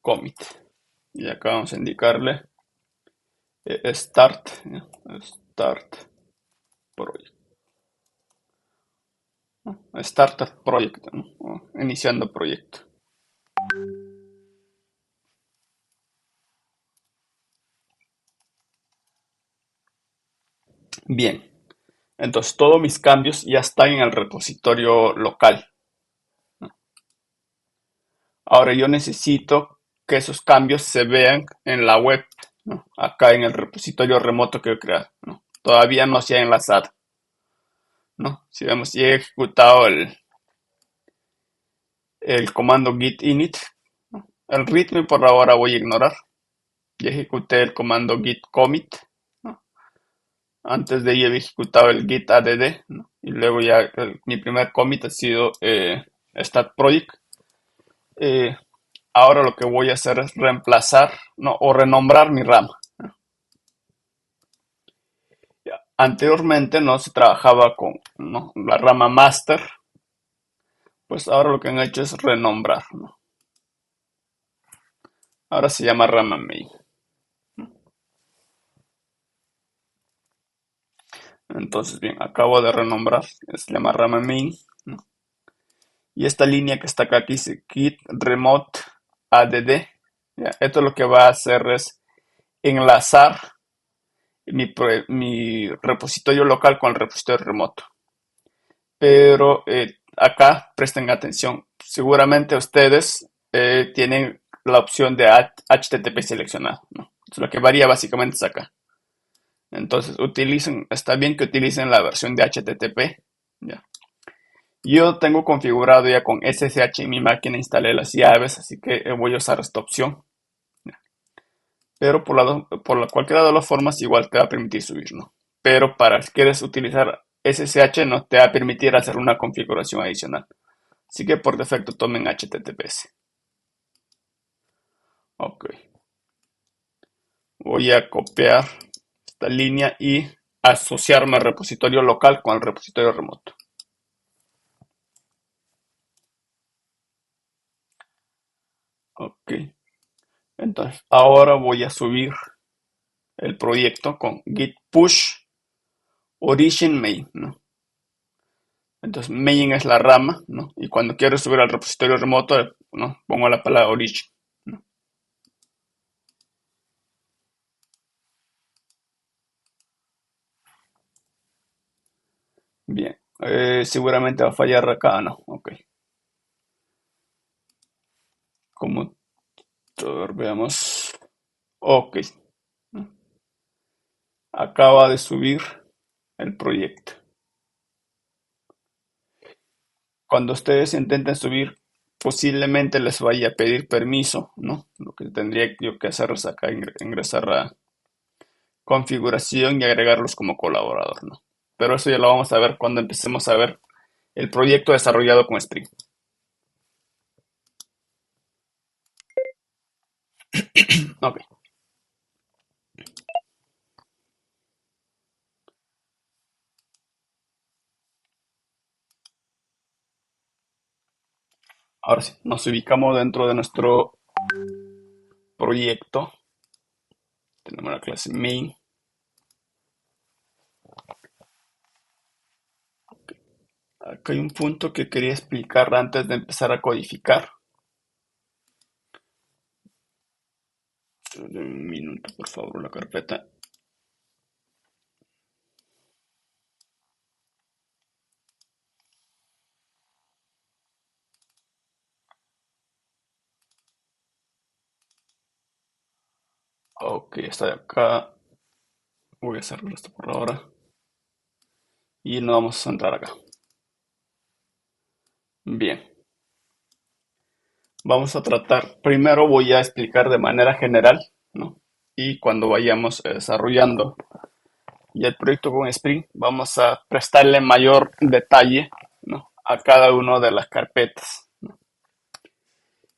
commit. Y acá vamos a indicarle start, ¿no? Start project, ¿no? Start project, ¿no? Iniciando proyecto. Bien, entonces todos mis cambios ya están en el repositorio local, ¿no? Ahora yo necesito que esos cambios se vean en la web, ¿no? Acá en el repositorio remoto que he creado, ¿no? Todavía no se ha enlazado, ¿no? Si vemos, si he ejecutado el comando git init, ¿no? El ritmo por ahora voy a ignorar. Ya ejecuté el comando git commit, ¿no? Antes de ello he ejecutado el git add, ¿no? Y luego ya mi primer commit ha sido start project. Eh, Ahora lo que voy a hacer es reemplazar, ¿no? O renombrar mi rama. Anteriormente no se trabajaba con, ¿no? La rama master, pues ahora lo que han hecho es renombrar, ¿no? Ahora se llama rama main. Entonces, bien, acabo de renombrar, se llama rama main, ¿no? Y esta línea que está acá, que dice git remote add, ¿ya? Esto lo que va a hacer es enlazar mi repositorio local con el repositorio remoto. Pero acá presten atención. Seguramente ustedes tienen la opción de HTTP seleccionado, ¿no? Entonces, lo que varía básicamente es acá. Entonces, está bien que utilicen la versión de HTTP. ¿Ya? Yo tengo configurado ya con SSH en mi máquina, instalé las llaves, así que voy a usar esta opción. ¿Ya? Pero cualquiera de las formas igual te va a permitir subir, ¿no? Pero si quieres utilizar SSH no te va a permitir hacer una configuración adicional. Así que por defecto tomen HTTPS. Ok. Voy a copiar esta línea y asociarme al repositorio local con el repositorio remoto. Ok. Entonces, ahora voy a subir el proyecto con git push origin main, ¿no? Entonces, main es la rama, ¿no? Y cuando quiero subir al repositorio remoto, ¿no? Pongo la palabra origin, ¿no? Bien. Seguramente va a fallar acá, ¿no? Ok. Como veamos. Ok. Acaba de subir el proyecto. Cuando ustedes intenten subir, posiblemente les vaya a pedir permiso, ¿no? Lo que tendría yo que hacer es acá ingresar a configuración y agregarlos como colaborador, ¿no? Pero eso ya lo vamos a ver cuando empecemos a ver el proyecto desarrollado con Spring. Ok, ahora sí, nos ubicamos dentro de nuestro proyecto. Tenemos la clase main. Acá hay un punto que quería explicar antes de empezar a codificar. Un minuto, por favor, la carpeta. Ok, está de acá. Voy a cerrar esto por ahora. Y nos vamos a entrar acá. Bien, vamos a tratar. Primero voy a explicar de manera general, ¿no? Y cuando vayamos desarrollando ya el proyecto con Spring, vamos a prestarle mayor detalle, ¿no? A cada una de las carpetas, ¿no?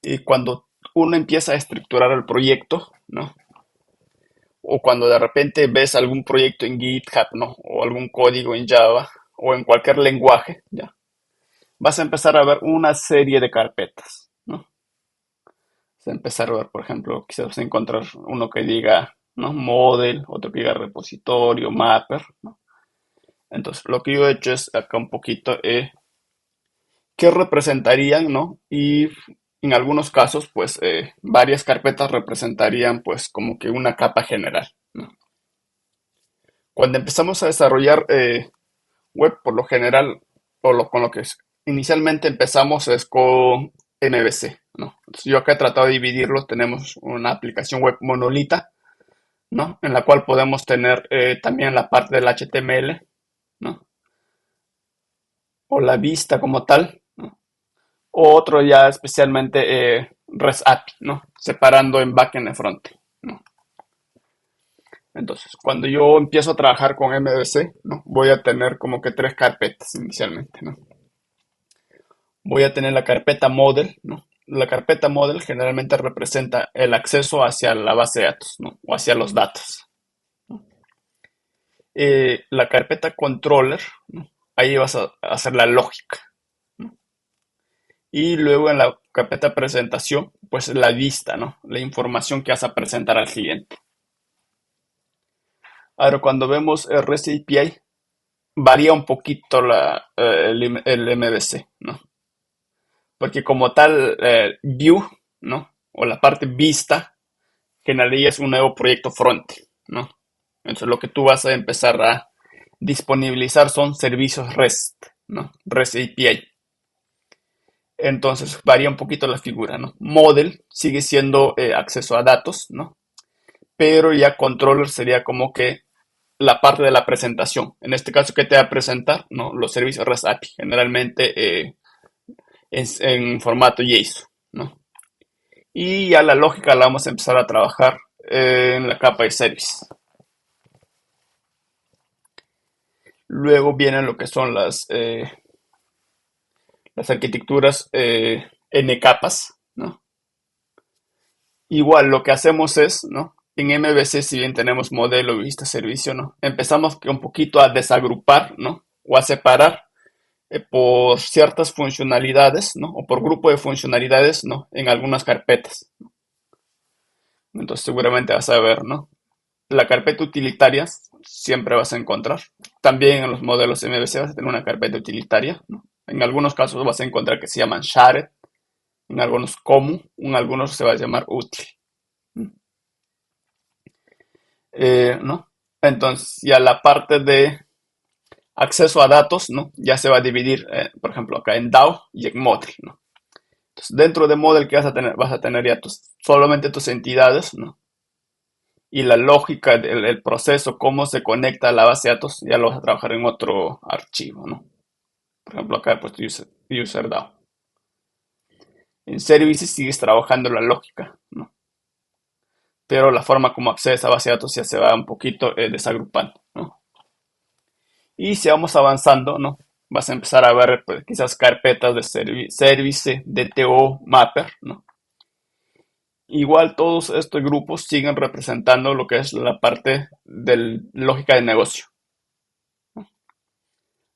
Y cuando uno empieza a estructurar el proyecto, ¿no? O cuando de repente ves algún proyecto en GitHub, ¿no? O algún código en Java o en cualquier lenguaje, ¿ya? Vas a empezar a ver una serie de carpetas, ¿no? Vas a empezar a ver, por ejemplo, quizás vas a encontrar uno que diga, ¿no? Model, otro que diga repositorio, mapper, ¿no? Entonces, lo que yo he hecho es acá un poquito, ¿qué representarían, no? Y en algunos casos, pues, varias carpetas representarían, pues, como que una capa general, ¿no? Cuando empezamos a desarrollar web, por lo general, con lo que inicialmente empezamos es con MVC, ¿no? Entonces, yo acá he tratado de dividirlo. Tenemos una aplicación web monolita, ¿no? En la cual podemos tener también la parte del HTML, ¿no? O la vista como tal, ¿no? O otro ya especialmente REST API, ¿no? Separando en backend y frontend, ¿no? Entonces, cuando yo empiezo a trabajar con MVC, ¿no? Voy a tener como que tres carpetas inicialmente, ¿no? Voy a tener la carpeta model, ¿no? La carpeta model generalmente representa el acceso hacia la base de datos, ¿no? O hacia los datos, ¿no? La carpeta controller, ¿no? Ahí vas a hacer la lógica, ¿no? Y luego en la carpeta presentación, pues la vista, ¿no? La información que vas a presentar al cliente. Ahora, cuando vemos REST API, varía un poquito el MVC, ¿no? Porque como tal, view, ¿no? O la parte vista, generaría es un nuevo proyecto front, ¿no? Entonces lo que tú vas a empezar a disponibilizar son servicios REST, ¿no? REST API. Entonces varía un poquito la figura, ¿no? Model sigue siendo acceso a datos, ¿no? Pero ya controller sería como que la parte de la presentación. En este caso, ¿qué te va a presentar? ¿No? Los servicios REST API, generalmente en formato JSON, ¿no? Y ya la lógica la vamos a empezar a trabajar en la capa de service. Luego vienen lo que son las arquitecturas N capas, ¿no? Igual lo que hacemos es, ¿no? En MVC, si bien tenemos modelo, vista, servicio, ¿no? Empezamos un poquito a desagrupar, ¿no? O a separar por ciertas funcionalidades, ¿no? O por grupo de funcionalidades, ¿no? En algunas carpetas. Entonces seguramente vas a ver, ¿no? La carpeta utilitaria siempre vas a encontrar. También en los modelos MVC vas a tener una carpeta utilitaria, ¿no? En algunos casos vas a encontrar que se llaman shared, en algunos como, en algunos se va a llamar útil, ¿no? Entonces ya la parte de acceso a datos, ¿no? Ya se va a dividir, por ejemplo, acá en DAO y en model, ¿no? Entonces, dentro de model que vas a tener ya solamente tus entidades, ¿no? Y la lógica del proceso, cómo se conecta a la base de datos, ya lo vas a trabajar en otro archivo, ¿no? Por ejemplo, acá he puesto user DAO. En services sigues trabajando la lógica, ¿no? Pero la forma como accedes a base de datos ya se va un poquito desagrupando, ¿no? Y si vamos avanzando, ¿no? Vas a empezar a ver pues, quizás carpetas de service, DTO, mapper, ¿no? Igual todos estos grupos siguen representando lo que es la parte de lógica de negocio.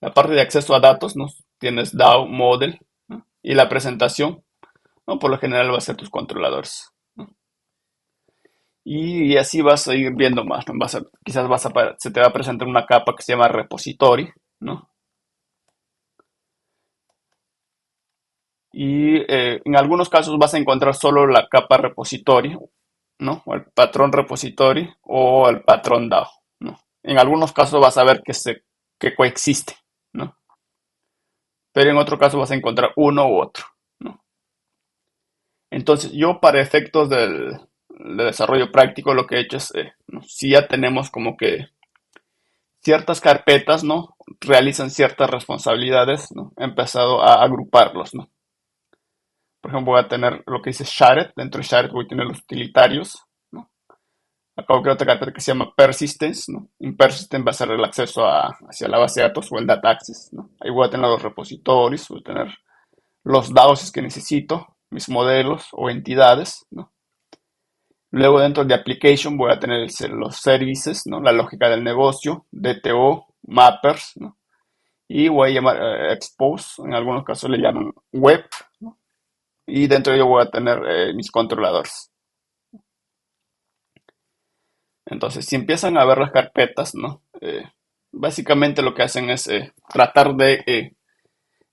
La parte de acceso a datos, ¿no? Tienes DAO, model, ¿no? Y la presentación, ¿no? Por lo general va a ser tus controladores, ¿no? Y así vas a ir viendo más, ¿no? Quizás se te va a presentar una capa que se llama repository, ¿no? Y en algunos casos vas a encontrar solo la capa repository, ¿no? O el patrón repository o el patrón DAO, ¿no? En algunos casos vas a ver que coexiste, ¿no? Pero en otro caso vas a encontrar uno u otro, ¿no? Entonces yo para efectos del desarrollo práctico lo que he hecho es, ¿no? Si ya tenemos como que ciertas carpetas, ¿no? Realizan ciertas responsabilidades, ¿no? He empezado a agruparlos, ¿no? Por ejemplo, voy a tener lo que dice shared. Dentro de shared voy a tener los utilitarios, ¿no? Acabo de otra carpeta que se llama persistence, ¿no? En persistence va a ser el acceso hacia la base de datos o el data access, ¿no? Ahí voy a tener los repositorios, voy a tener los DAOs que necesito, mis modelos o entidades, ¿no? Luego dentro de application voy a tener los services, ¿no? La lógica del negocio, DTO, mappers, ¿no? Y voy a llamar expose, en algunos casos le llaman web, ¿no? Y dentro de ello voy a tener mis controladores. Entonces, si empiezan a ver las carpetas, ¿no? Básicamente lo que hacen es tratar de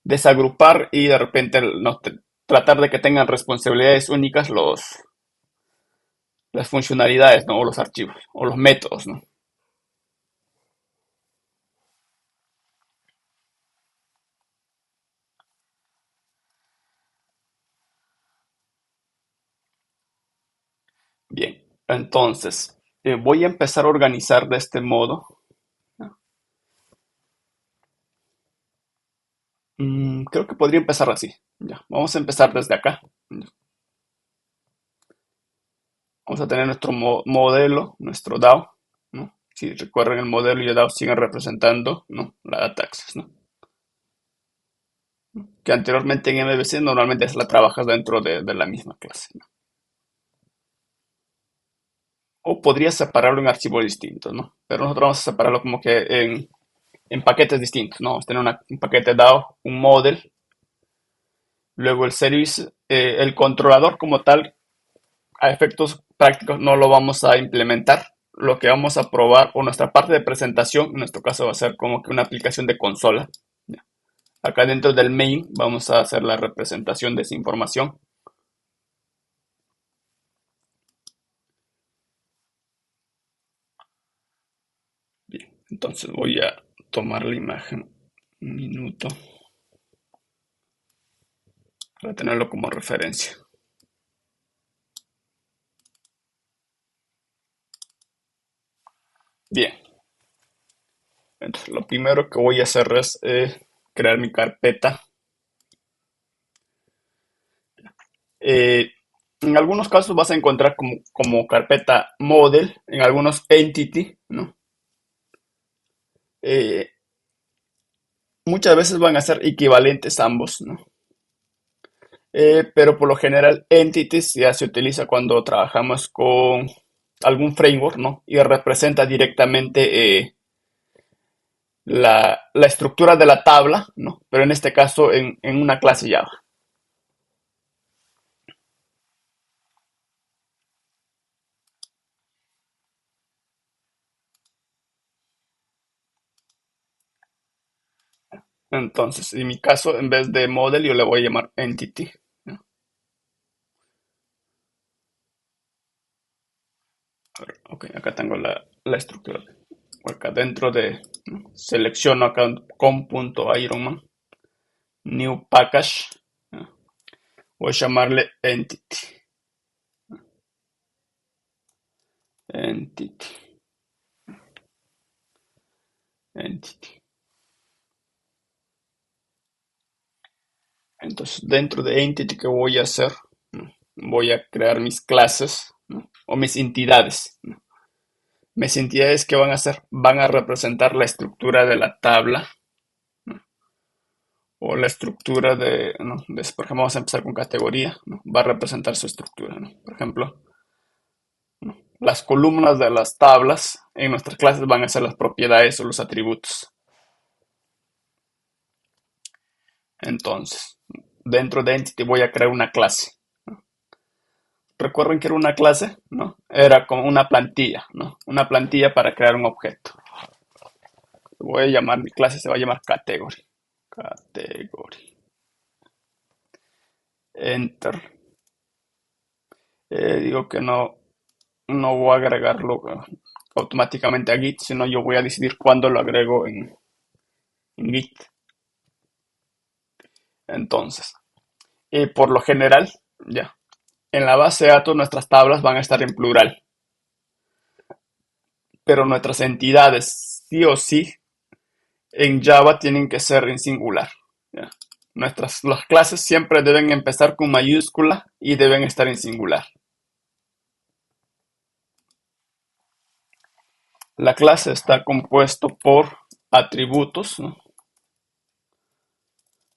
desagrupar y de repente no, tratar de que tengan responsabilidades únicas las funcionalidades, ¿no? O los archivos, o los métodos, ¿no? Bien, entonces voy a empezar a organizar de este modo. Creo que podría empezar así. Ya, vamos a empezar desde acá. Vamos a tener nuestro modelo, nuestro DAO, ¿no? Si recuerden el modelo y el DAO siguen representando, ¿no? La data access, ¿no? Que anteriormente en MVC normalmente la trabajas dentro de la misma clase, ¿no? O podrías separarlo en archivos distintos, ¿no? Pero nosotros vamos a separarlo como que en paquetes distintos, ¿no? Vamos a tener un paquete DAO, un model, luego el service, el controlador como tal, a efectos prácticos no lo vamos a implementar, lo que vamos a probar, o nuestra parte de presentación, en nuestro caso va a ser como que una aplicación de consola. Acá dentro del main vamos a hacer la representación de esa información. Bien, entonces voy a tomar la imagen un minuto para tenerlo como referencia. Bien, entonces lo primero que voy a hacer es crear mi carpeta. Eh, en algunos casos vas a encontrar como carpeta model, en algunos entity, ¿no? Eh, Muchas veces van a ser equivalentes ambos, ¿no? Pero por lo general entities ya se utiliza cuando trabajamos con algún framework, ¿no? Y representa directamente la estructura de la tabla, ¿no? Pero en este caso en una clase Java. Entonces, en mi caso, en vez de model, yo le voy a llamar entity, ¿no? Ok, acá tengo la estructura. Acá dentro de, ¿no? Selecciono acá com.ironman, new package, ¿no? Voy a llamarle entity, entity. Entonces, dentro de entity, ¿qué voy a hacer? ¿No? Voy a crear mis clases, ¿no? O mis entidades, ¿no? Mis entidades, ¿qué van a hacer? Van a representar la estructura de la tabla, ¿no? O la estructura de, ¿no? Por ejemplo, vamos a empezar con categoría, ¿no? Va a representar su estructura, ¿no? Por ejemplo, ¿no? Las columnas de las tablas en nuestras clases van a ser las propiedades o los atributos. Entonces, dentro de Entity voy a crear una clase. Recuerden que era una clase, ¿no? Era como una plantilla, ¿no? Una plantilla para crear un objeto. Voy a llamar, mi clase se va a llamar category. Category. Enter. Digo que no voy a agregarlo automáticamente a Git, sino yo voy a decidir cuándo lo agrego en Git. Entonces, por lo general, ya, en la base de datos nuestras tablas van a estar en plural, pero nuestras entidades sí o sí en Java tienen que ser en singular. ¿Ya? Las clases siempre deben empezar con mayúscula y deben estar en singular. La clase está compuesto por atributos, ¿no?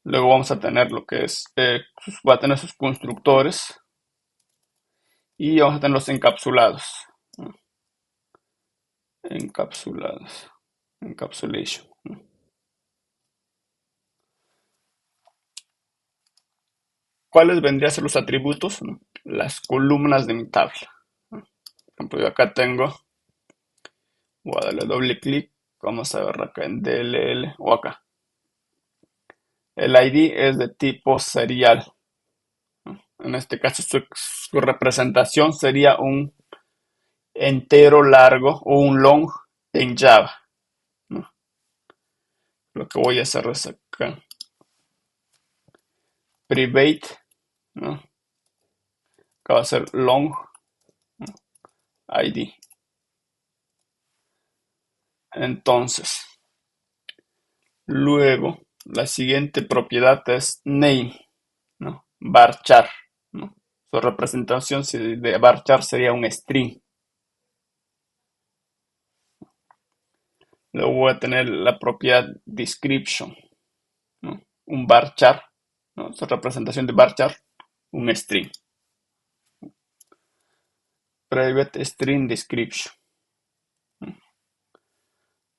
Luego vamos a tener lo que es, va a tener sus constructores y vamos a tener los encapsulados, ¿no? Encapsulados, encapsulation, ¿no? ¿Cuáles vendrían a ser los atributos? ¿No? Las columnas de mi tabla, ¿no? Por ejemplo, yo acá tengo, voy a darle doble clic, vamos a ver acá en DLL o acá. El ID es de tipo serial, ¿no? En este caso su representación sería un entero largo o un long en Java, ¿no? Lo que voy a hacer es acá, private, ¿no? Acá va a ser long, ¿no? ID. Entonces, luego, la siguiente propiedad es name, ¿no? Varchar, ¿no? Su representación de varchar sería un string. Luego voy a tener la propiedad description, ¿no? Un varchar, ¿no? Su representación de varchar, un string. Private string description.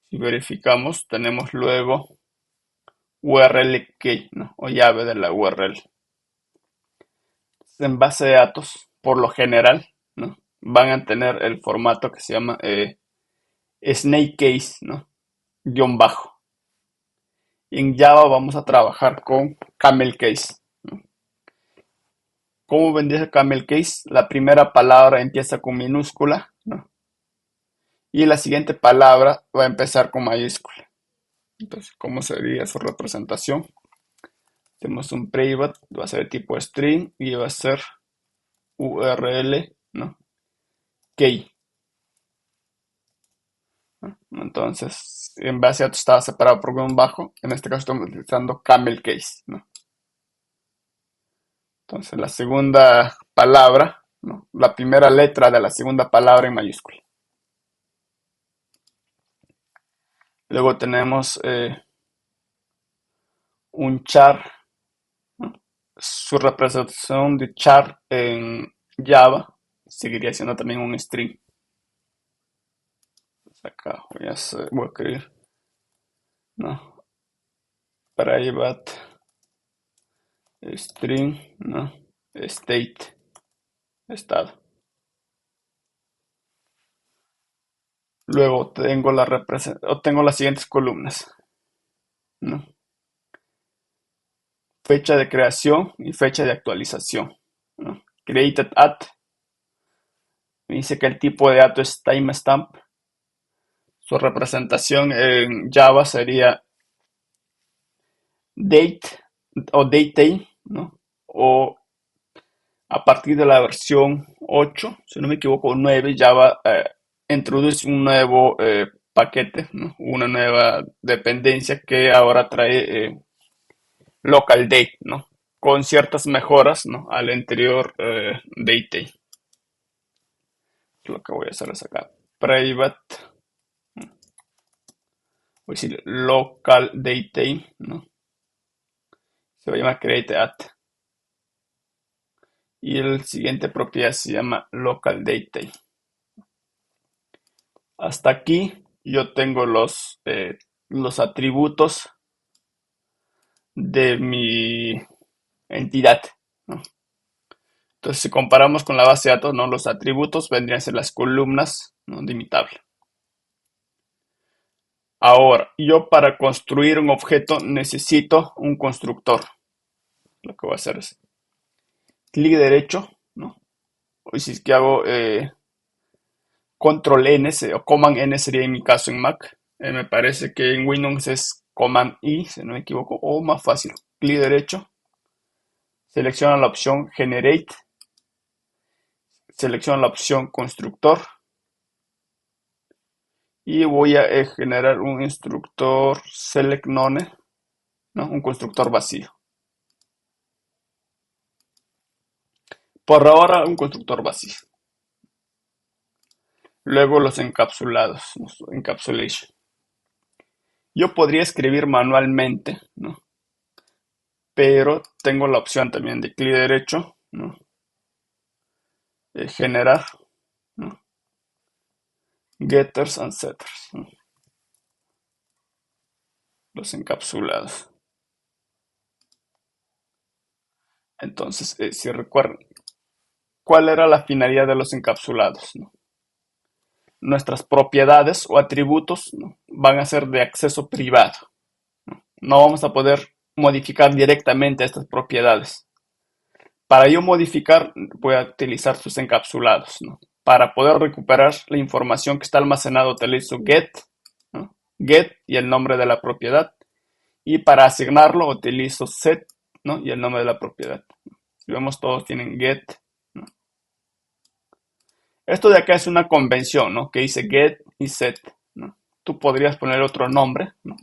Si verificamos, tenemos luego URL key, ¿no? O llave de la URL. En base de datos, por lo general, ¿no? van a tener el formato que se llama snake case, ¿no? Guión bajo. Y en Java vamos a trabajar con camel case. ¿Cómo vendría camel case? La primera palabra empieza con minúscula, ¿no? Y la siguiente palabra va a empezar con mayúscula. Entonces, ¿cómo sería su representación? Tenemos un private, va a ser de tipo string y va a ser URL, ¿no? Key. ¿No? Entonces, en base a esto estaba separado por guión bajo. En este caso estamos utilizando camel case, ¿no? Entonces, la segunda palabra, ¿no? La primera letra de la segunda palabra en mayúscula. Luego tenemos un char, ¿no? Su representación de char en Java seguiría siendo también un string. Acá voy a escribir, ¿no? Private string, ¿no? State, estado. Luego tengo las siguientes columnas, ¿no? Fecha de creación y fecha de actualización, ¿no? Created at, me dice que el tipo de dato es timestamp. Su representación en Java sería date o date, ¿no? O a partir de la versión 8, si no me equivoco, 9, Java introduce un nuevo paquete, ¿no? Una nueva dependencia que ahora trae local date, ¿no? Con ciertas mejoras, ¿no? Al anterior date. Lo que voy a hacer es acá private, voy a decir local date, ¿no? Se va a llamar create at. Y el siguiente propiedad se llama local date. Hasta aquí yo tengo los atributos de mi entidad, ¿no? Entonces, si comparamos con la base de datos, ¿no? Los atributos vendrían a ser las columnas, ¿no? De mi tabla. Ahora, yo para construir un objeto necesito un constructor. Lo que voy a hacer es clic derecho, ¿no? O si es que hago control N o command N sería en mi caso en Mac. Me parece que en Windows es command I, si no me equivoco, o más fácil, clic derecho, selecciona la opción generate, selecciona la opción constructor y voy a generar un instructor select none, ¿no? Un constructor vacío. Por ahora, un constructor vacío. Luego los encapsulados, encapsulation. Yo podría escribir manualmente, ¿no? Pero tengo la opción también de clic derecho, ¿no? Generar, ¿no? Getters and setters, ¿no? Los encapsulados. Entonces, si recuerdan, ¿cuál era la finalidad de los encapsulados, ¿no? Nuestras propiedades o atributos, ¿no? Van a ser de acceso privado. No vamos a poder modificar directamente estas propiedades. Para yo modificar, voy a utilizar sus encapsulados, ¿no? Para poder recuperar la información que está almacenada, utilizo get, ¿no? Get y el nombre de la propiedad. Y para asignarlo, utilizo set, ¿no? Y el nombre de la propiedad. Si vemos, todos tienen get, ¿no? Esto de acá es una convención, ¿no? Que dice get y set, ¿no? Tú podrías poner otro nombre, ¿no?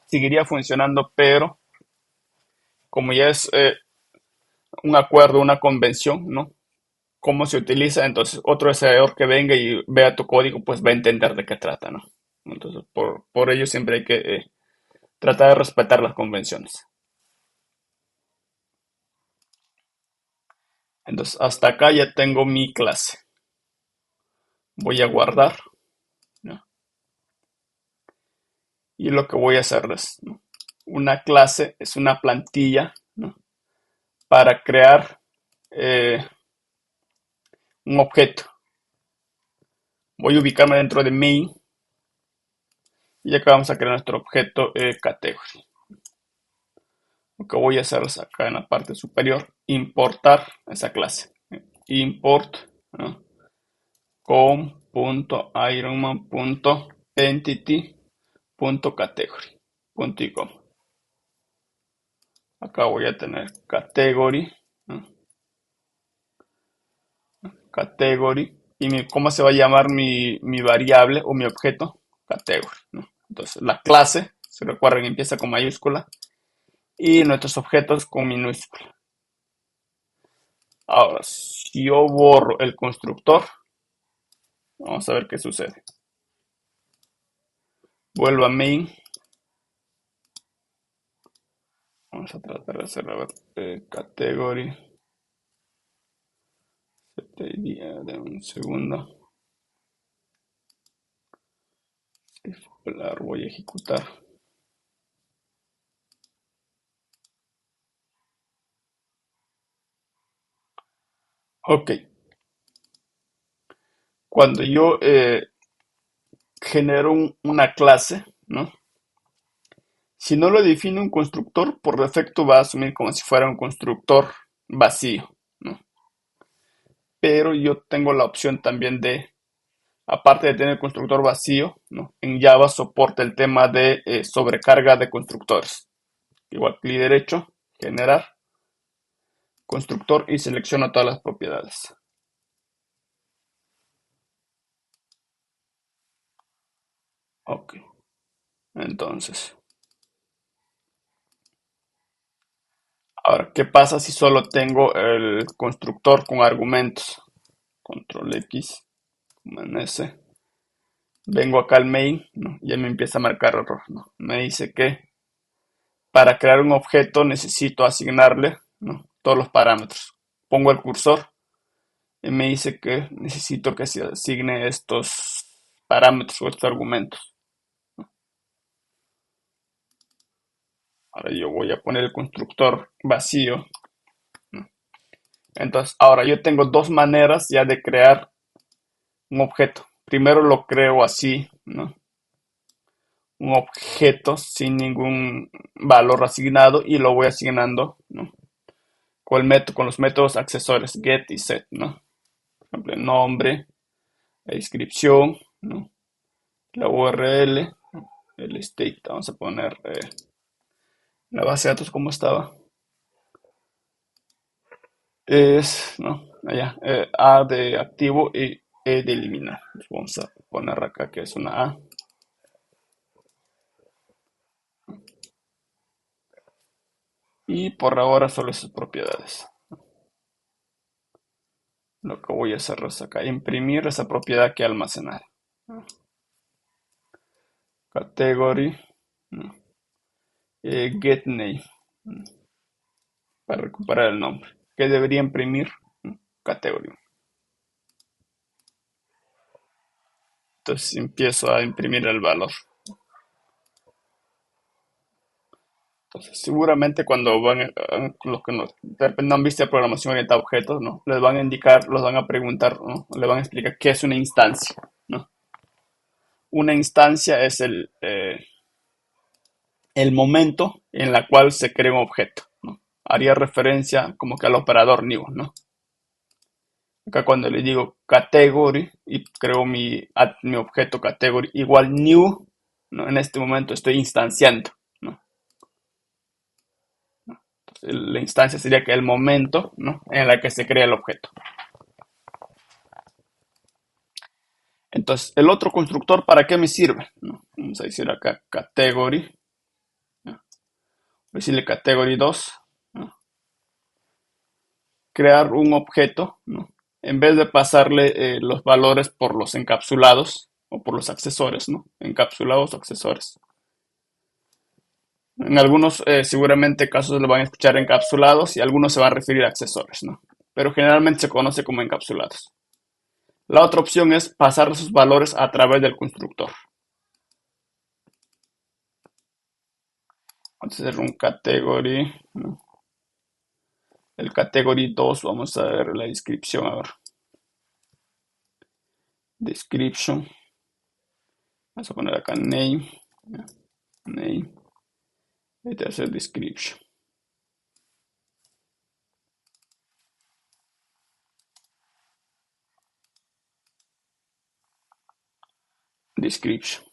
Seguiría funcionando, pero como ya es un acuerdo, una convención, ¿no? Cómo se utiliza, entonces otro desarrollador que venga y vea tu código, pues va a entender de qué trata, ¿no? Entonces, por ello siempre hay que tratar de respetar las convenciones. Entonces, hasta acá ya tengo mi clase. Voy a guardar, ¿no? Y lo que voy a hacer es, ¿no? Una clase es una plantilla, ¿no? Para crear un objeto. Voy a ubicarme dentro de main y acá vamos a crear nuestro objeto category. Lo que voy a hacer es acá en la parte superior importar esa clase. Import, ¿no? com.ironman.entity.category. Punto y coma. Acá voy a tener category, ¿no? Category. Y cómo se va a llamar mi variable o mi objeto, category, ¿no? Entonces la clase, si recuerdan, empieza con mayúscula y nuestros objetos con minúscula. Ahora, si yo borro el constructor, vamos a ver qué sucede. Vuelvo a main. Vamos a tratar de hacer, a ver, category. De un segundo. Voy a ejecutar. Ok. Cuando yo genero una clase, ¿no? Si no lo define un constructor, por defecto va a asumir como si fuera un constructor vacío, ¿no? Pero yo tengo la opción también de, aparte de tener constructor vacío, ¿no? En Java soporta el tema de sobrecarga de constructores. Igual clic derecho, generar, constructor y selecciono todas las propiedades. Ok, entonces. Ahora, ¿qué pasa si solo tengo el constructor con argumentos? Control X, en S. Vengo acá al main, ¿no? Ya me empieza a marcar error, ¿no? Me dice que para crear un objeto necesito asignarle, ¿no? Todos los parámetros. Pongo el cursor y me dice que necesito que se asigne estos parámetros o estos argumentos. Ahora yo voy a poner el constructor vacío, ¿no? Entonces, ahora yo tengo dos maneras ya de crear un objeto. Primero lo creo así, ¿no? Un objeto sin ningún valor asignado y lo voy asignando, ¿no? Con los métodos accesorios get y set, ¿no? Por ejemplo, el nombre, la descripción, ¿no? La URL, el state. Vamos a poner la base de datos como estaba. Es, ¿no? Allá, A de activo y E de eliminar. Vamos a poner acá que es una A. Y por ahora solo sus propiedades. Lo que voy a hacer es acá imprimir esa propiedad que he almacenado. Category, ¿no? Get name, ¿no? Para recuperar el nombre. ¿Qué debería imprimir? ¿No? Category. Entonces empiezo a imprimir el valor. Entonces, seguramente cuando los que de repente no han visto programación orientada a objetos, ¿no? Les van a indicar, los van a preguntar, ¿no? Les van a explicar qué es una instancia, ¿no? Una instancia es el momento en la cual se crea un objeto, ¿no? Haría referencia como que al operador new, ¿no? Acá cuando le digo category y creo mi objeto category igual new, ¿no? En este momento estoy instanciando, ¿no? La instancia sería que el momento, ¿no? En el que se crea el objeto. Entonces, el otro constructor, ¿para qué me sirve? ¿No? Vamos a decir acá category, ¿no? Voy a decirle category 2, ¿no? Crear un objeto, ¿no? En vez de pasarle los valores por los encapsulados o por los accesores, ¿no? Encapsulados o accesores. En algunos seguramente casos lo van a escuchar encapsulados y algunos se van a referir a accesores, ¿no? Pero generalmente se conoce como encapsulados. La otra opción es pasar sus valores a través del constructor. Vamos a hacer un category, ¿no? El category 2, vamos a ver la descripción ahora. description, vamos a poner acá name, name, este va a ser description, description.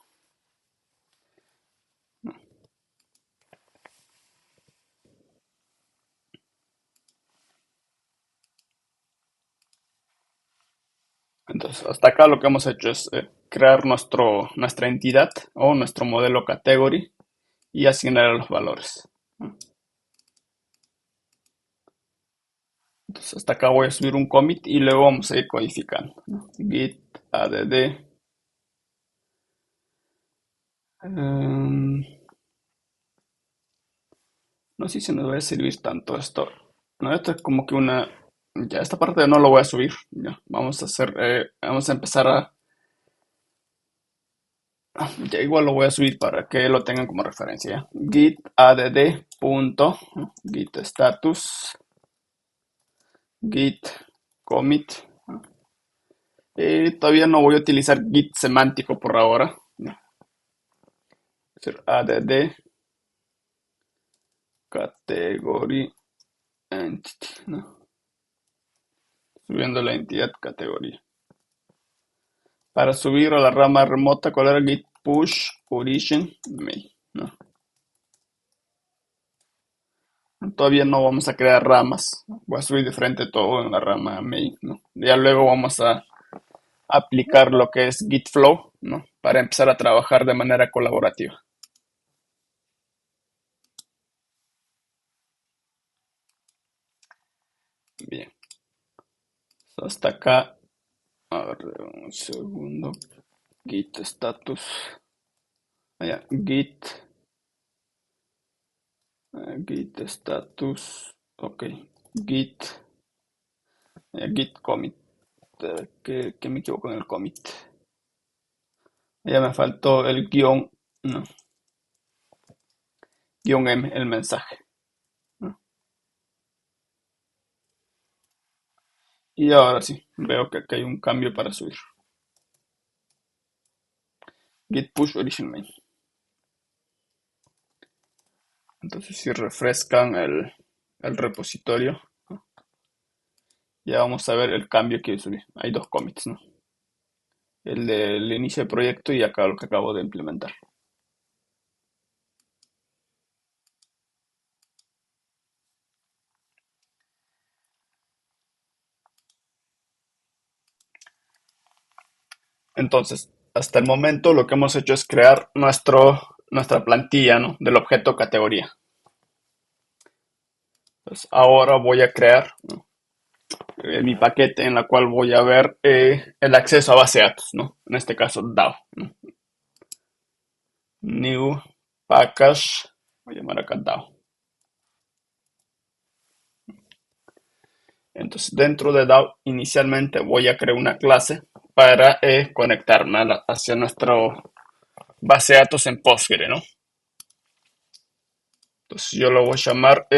Entonces, hasta acá lo que hemos hecho es crear nuestra entidad o nuestro modelo category y asignar los valores. Entonces, hasta acá voy a subir un commit y luego vamos a ir codificando. Git add. No sé si nos va a servir tanto esto. No, esto es como que una. Ya, esta parte no lo voy a subir. Ya, vamos a empezar a. Ya igual lo voy a subir para que lo tengan como referencia. ¿Ya? Git add punto git status git commit. Todavía no voy a utilizar git semántico por ahora. Ya. Add category entity, ¿no? Subiendo la entidad categoría. Para subir a la rama remota, ¿cuál era? Git push origin main, ¿no? Todavía no vamos a crear ramas. Voy a subir de frente todo en la rama main, ¿no? Ya luego vamos a aplicar lo que es Git flow, ¿no? Para empezar a trabajar de manera colaborativa. Bien. Hasta acá. A ver, un segundo. Git status. Allá, git status. Ok. Git. Git commit. Que me equivoco en el commit. Ya me faltó el guión, no, guión M, el mensaje, ¿no? Y ahora sí, veo que aquí hay un cambio para subir. Git push origin main. Entonces si refrescan el repositorio, ¿no? Ya vamos a ver el cambio que subí. Hay dos commits, ¿no? El del inicio del proyecto y acá lo que acabo de implementar. Entonces, hasta el momento lo que hemos hecho es crear nuestra plantilla, ¿no? Del objeto categoría. Entonces, ahora voy a crear, ¿no? Mi paquete en la cual voy a ver el acceso a base de datos, ¿no? En este caso DAO, ¿no? New package, voy a llamar acá DAO. Entonces dentro de DAO inicialmente voy a crear una clase para conectarme hacia nuestro base de datos en Postgre, ¿no? Entonces yo lo voy a llamar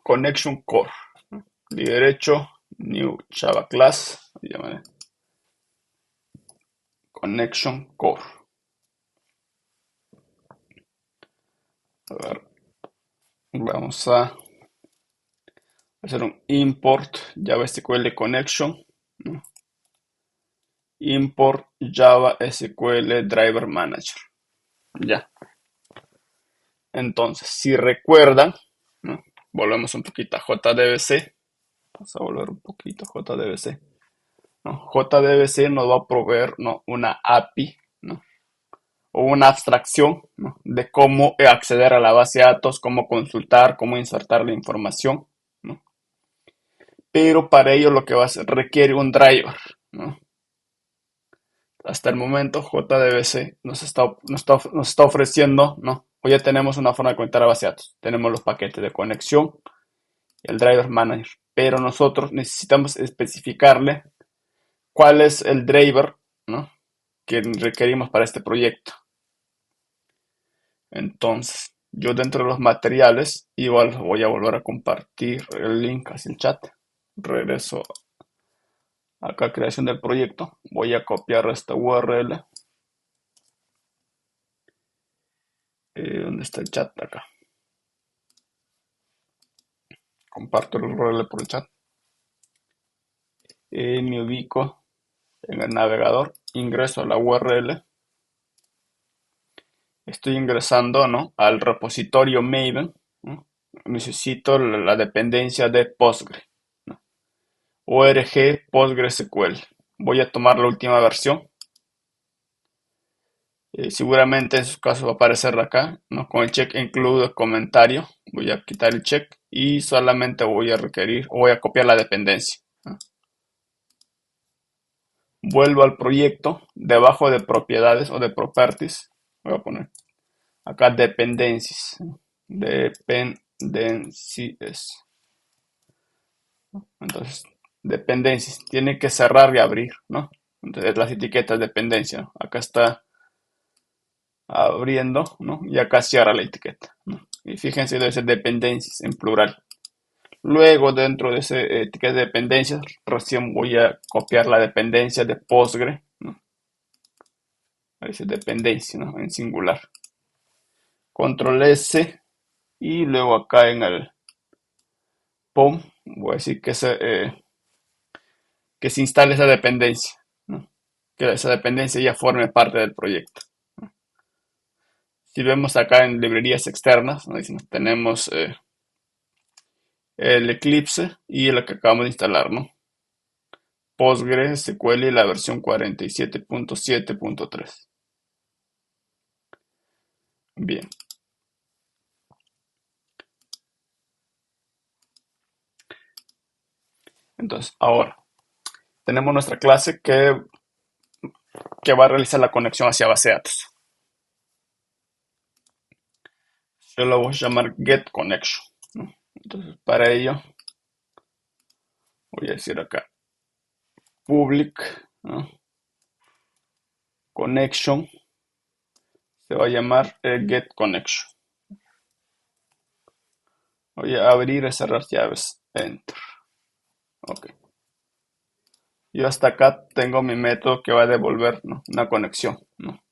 Connection Core, ¿no? De derecho, New Java Class, voy a llamar Connection Core. A ver, vamos a hacer un import Java SQL connection, ¿no? Import Java SQL Driver Manager. Ya. Entonces, si recuerdan, ¿no? Volvemos un poquito a JDBC. Vamos a volver un poquito a JDBC, ¿no? JDBC nos va a proveer, ¿no? Una API, ¿no? O una abstracción, ¿no? De cómo acceder a la base de datos, cómo consultar, cómo insertar la información, ¿no? Pero para ello lo que va a hacer requiere un driver, ¿no? Hasta el momento JDBC nos está ofreciendo, ¿no? Hoy ya tenemos una forma de conectar a base de datos. Tenemos los paquetes de conexión y el driver manager. Pero nosotros necesitamos especificarle cuál es el driver, ¿no? Que requerimos para este proyecto. Entonces, yo dentro de los materiales, igual voy a volver a compartir el link hacia el chat. Regreso Acá creación del proyecto. Voy a copiar esta URL. ¿Dónde está el chat? Acá. Comparto el URL por el chat. Me ubico en el navegador. Ingreso a la URL. Estoy ingresando, ¿no?, al repositorio Maven, ¿no? Necesito la dependencia de Postgre, ¿no? org PostgreSQL. Voy a tomar la última versión. Seguramente en su caso va a aparecer acá, ¿no?, con el check include comentario. Voy a quitar el check y solamente voy a requerir o voy a copiar la dependencia, ¿no? Vuelvo al proyecto, debajo de propiedades o de properties, voy a poner acá dependencias, ¿no? Dependencies. Entonces, dependencias. Tiene que cerrar y abrir, ¿no? Entonces, las etiquetas dependencia, ¿no? Acá está abriendo, ¿no? Y acá cierra la etiqueta, ¿no? Y fíjense, debe ser dependencias en plural. Luego, dentro de esa etiqueta de dependencias, recién voy a copiar la dependencia de Postgre, ¿no? Ahí dice dependencia, ¿no?, en singular. Control S y luego acá en el POM voy a decir que se instale esa dependencia, ¿no? Que esa dependencia ya forme parte del proyecto. Si vemos acá en librerías externas, ¿no?, tenemos el Eclipse y el que acabamos de instalar, ¿no? PostgreSQL y la versión 47.7.3. Bien. Entonces, ahora tenemos nuestra clase que va a realizar la conexión hacia base de datos. Yo la voy a llamar getConnection, ¿no? Entonces, para ello, voy a decir acá public, ¿no?, connection, se va a llamar getConnection. Voy a abrir y cerrar llaves, enter. Ok. Yo hasta acá tengo mi método que va a devolver, ¿no?, una conexión, ¿no?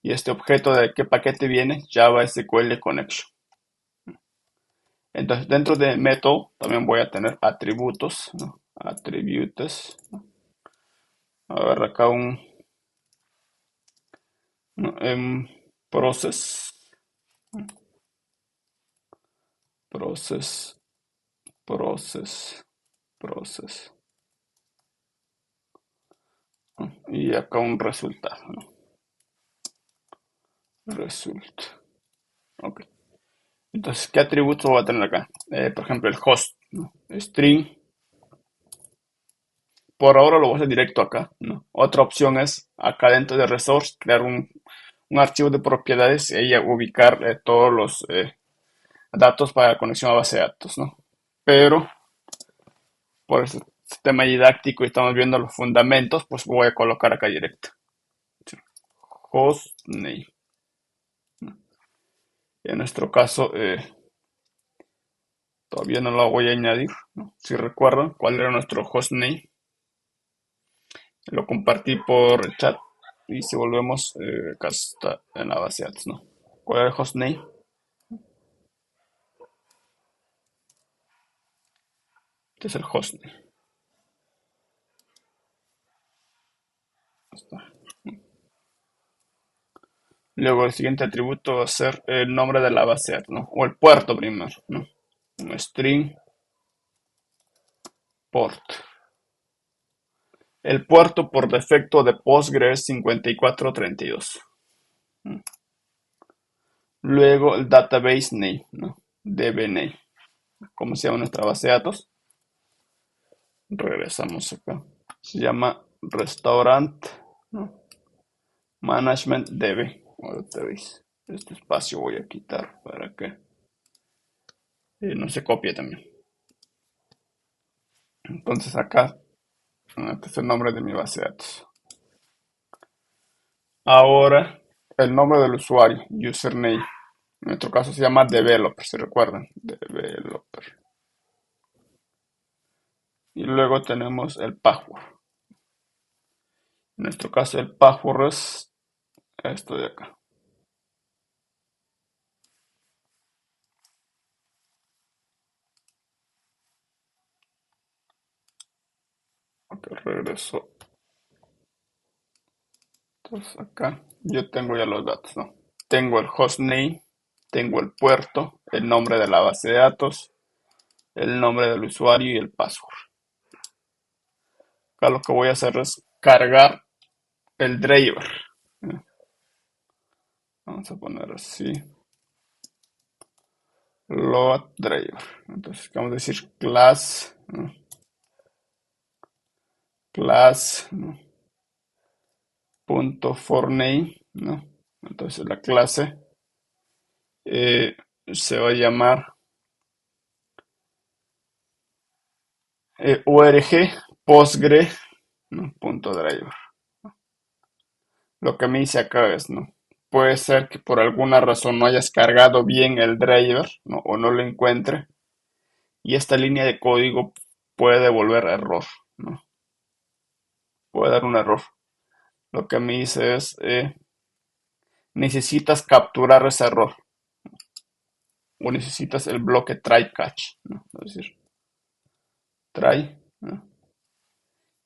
Y este objeto de qué paquete viene, Java SQL Connection. Entonces, dentro de método también voy a tener atributos, ¿no? Attributes, ¿no? A ver, acá ¿no?, process, process, process, process, ¿no? Y acá un resultado, ¿no? Result. Ok. Entonces, ¿qué atributos voy a tener acá? Por ejemplo, el host, ¿no? String. Por ahora lo voy a hacer directo acá, ¿no? Otra opción es acá dentro de resource crear un archivo de propiedades y ubicar todos los datos para la conexión a base de datos, ¿no? Pero por el sistema didáctico y estamos viendo los fundamentos, pues voy a colocar acá directo. Hostname. En nuestro caso, todavía no lo voy a añadir, ¿no? Si recuerdan cuál era nuestro hostname, lo compartí por el chat. Y si volvemos, acá está en la base de datos, ¿no? ¿Cuál era el hostname? Este es el hostname. Luego el siguiente atributo va a ser el nombre de la base de datos, ¿no? O el puerto primero, ¿no? Un string port. El puerto por defecto de Postgre es 5432. Luego el database name, ¿no? DBName. ¿Cómo se llama nuestra base de datos? Regresamos acá. Se llama Restaurant, ¿no? Management DB. Este espacio voy a quitar para que no se copie también. Entonces acá, este es el nombre de mi base de datos. Ahora, el nombre del usuario, username. En nuestro caso se llama developer, ¿se recuerdan? Developer. Y luego tenemos el password. En nuestro caso el password es esto de acá. Ok, regreso. Entonces acá yo tengo ya los datos, ¿no? Tengo el hostname, tengo el puerto, el nombre de la base de datos, el nombre del usuario y el password. Acá lo que voy a hacer es cargar el driver. Vamos a poner así, load driver. Entonces vamos a decir class, class, punto for name, ¿no? Entonces la clase eh, se va a llamar org postgre, ¿no? Punto driver. Lo que me dice acá es, ¿no? Puede ser que por alguna razón no hayas cargado bien el driver, ¿no? O no lo encuentre. Y esta línea de código puede devolver error, ¿no? Puede dar un error. Lo que me dice es, necesitas capturar ese error. O necesitas el bloque try catch, ¿no? Es decir, try, ¿no?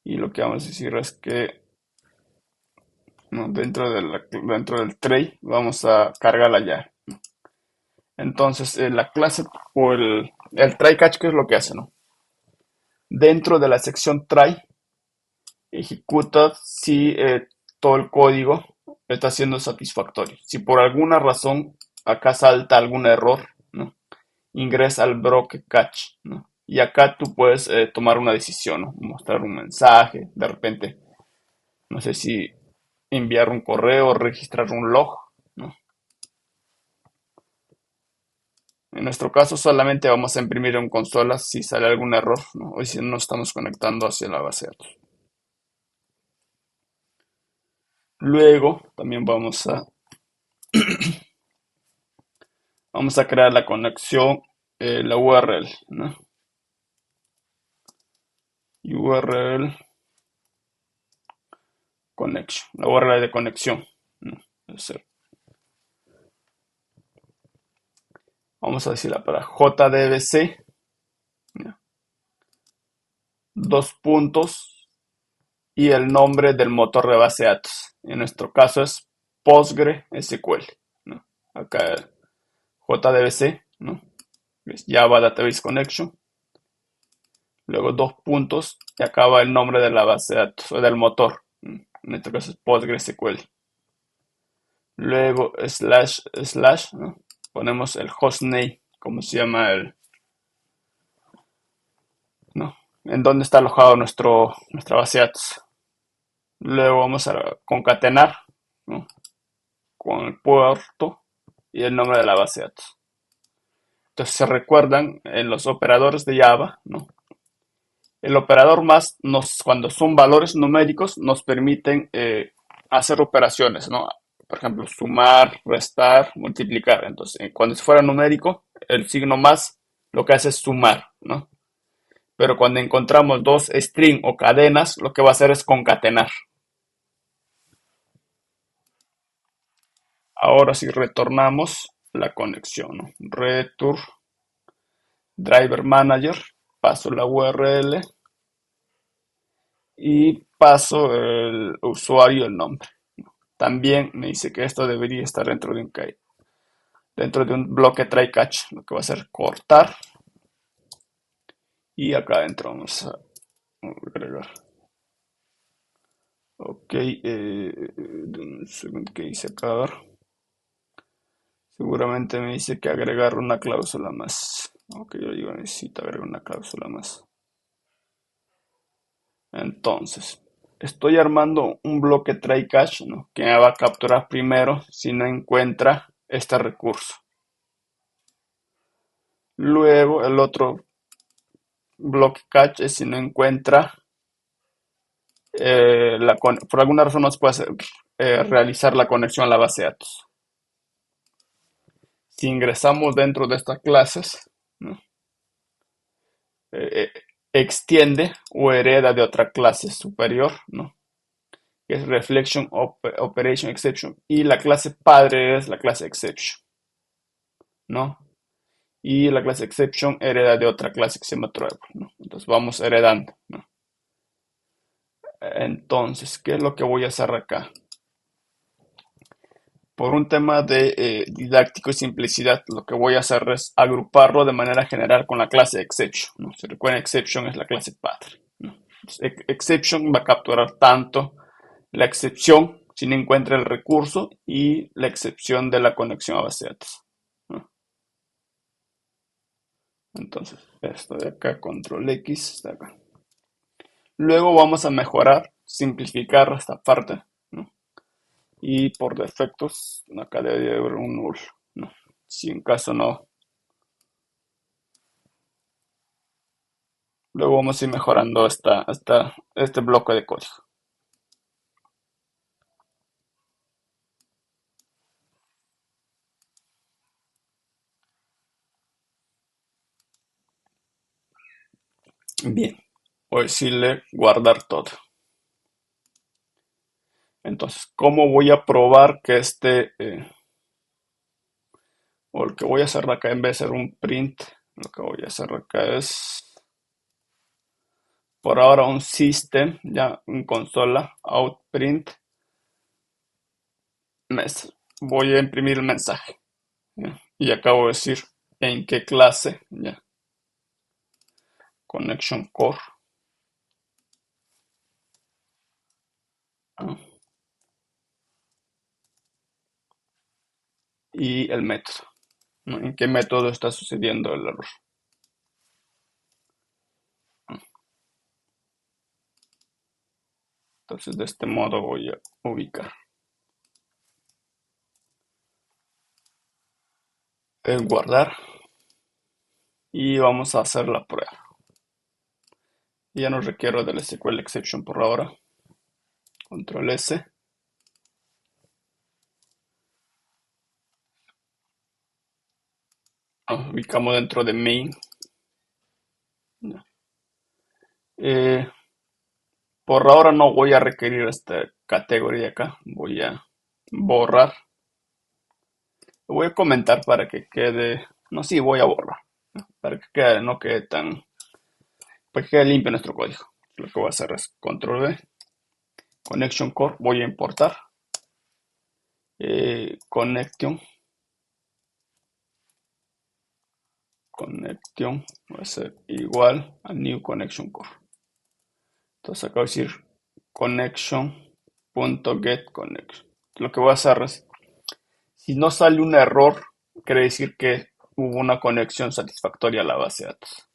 Y lo que vamos a decir es que, ¿no? Dentro del tray vamos a cargarla ya. Entonces, la clase o el try catch, ¿qué es lo que hace, no? Dentro de la sección try, ejecuta si todo el código está siendo satisfactorio. Si por alguna razón acá salta algún error, ¿no? Ingresa al bloque catch, ¿no? Y acá tú puedes tomar una decisión, ¿no? Mostrar un mensaje, de repente, no sé si enviar un correo, registrar un log, ¿no? En nuestro caso solamente vamos a imprimir en consola si sale algún error, ¿no? O si no estamos conectando hacia la base de datos. Luego también vamos a crear la conexión, la URL, ¿no? URL connection, la URL de conexión, ¿no? Vamos a decirla para JDBC, ¿no? Dos puntos y el nombre del motor de base de datos. En nuestro caso es PostgreSQL, ¿no? Acá JDBC, ¿no? Es Java Database Connection. Luego dos puntos y acaba el nombre de la base de datos o del motor. En este caso es PostgreSQL. Luego slash, ¿no? Ponemos el hostname, como se llama ¿no? En dónde está alojado nuestra base de datos. Luego vamos a concatenar, ¿no? Con el puerto y el nombre de la base de datos. Entonces se recuerdan en los operadores de Java, ¿no? El operador más, cuando son valores numéricos, nos permiten hacer operaciones, ¿no? Por ejemplo, sumar, restar, multiplicar. Entonces, cuando fuera numérico, el signo más lo que hace es sumar, ¿no? Pero cuando encontramos dos string o cadenas, lo que va a hacer es concatenar. Ahora si retornamos la conexión, ¿no? Return driver manager, paso la URL y paso el usuario y el nombre. También me dice que esto debería estar dentro de un bloque try catch. Lo que va a hacer cortar y acá adentro vamos a agregar. Ok, un segundo que dice acá. Seguramente me dice que agregar una cláusula más. Ok, yo digo necesito agregar una cláusula más. Entonces, estoy armando un bloque try catch, ¿no? Que me va a capturar primero si no encuentra este recurso. Luego el otro bloque catch es si no encuentra por alguna razón no se puede realizar la conexión a la base de datos. Si ingresamos dentro de estas clases, ¿no? Eh, eh, extiende o hereda de otra clase superior, ¿no? que es reflection operation exception, y la clase padre es la clase exception, ¿no? Y la clase exception hereda de otra clase que se llama trouble, ¿no? Entonces vamos heredando, ¿no? Entonces, ¿qué es lo que voy a hacer acá? Por un tema de didáctico y simplicidad, lo que voy a hacer es agruparlo de manera general con la clase exception, ¿no? Si recuerdan, exception es la clase padre, ¿no? Entonces, exception va a capturar tanto la excepción si no encuentra el recurso y la excepción de la conexión a base de datos, ¿no? Entonces, esto de acá, control X, de acá. Luego vamos a mejorar, simplificar esta parte, ¿no? Y por defectos, acá debe haber un null, ¿no? Si en caso no, luego vamos a ir mejorando este bloque de código. Bien, voy a decirle guardar todo. Entonces, ¿cómo voy a probar que o lo que voy a hacer acá en vez de hacer un print, lo que voy a hacer acá es, por ahora, un system, ya en consola, out print, voy a imprimir el mensaje, ¿ya? Y acabo de decir en qué clase, ya, connection core, ¿no? Y el método, ¿no? En qué método está sucediendo el error, ¿no? Entonces, de este modo voy a ubicar, guardar, y vamos a hacer la prueba. Ya no requiero del SQL exception por ahora. Control S. Ubicamos dentro de main. Eh, por ahora no voy a requerir esta categoría acá. Voy a borrar. Lo voy a comentar para que quede. No, sí, voy a borrar, ¿no? Para que no quede tan. Para que quede limpio nuestro código. Lo que voy a hacer es control V. Connection core. Voy a importar. Connection. Connection. Va a ser igual a new connection core. Entonces acabo de decir connection.getConnection. Lo que voy a hacer es, si no sale un error, quiere decir que hubo una conexión satisfactoria a la base de datos.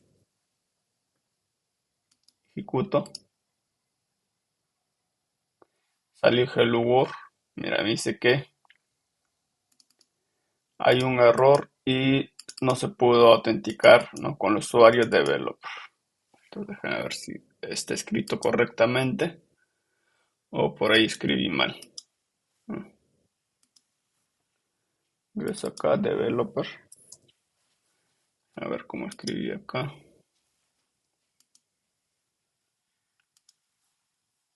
Ejecuto. Salió hello world. Mira, me dice que hay un error y no se pudo autenticar, ¿no?, con el usuario developer. Entonces déjame ver si está escrito correctamente o por ahí escribí mal. Ingreso acá, developer. A ver cómo escribí acá.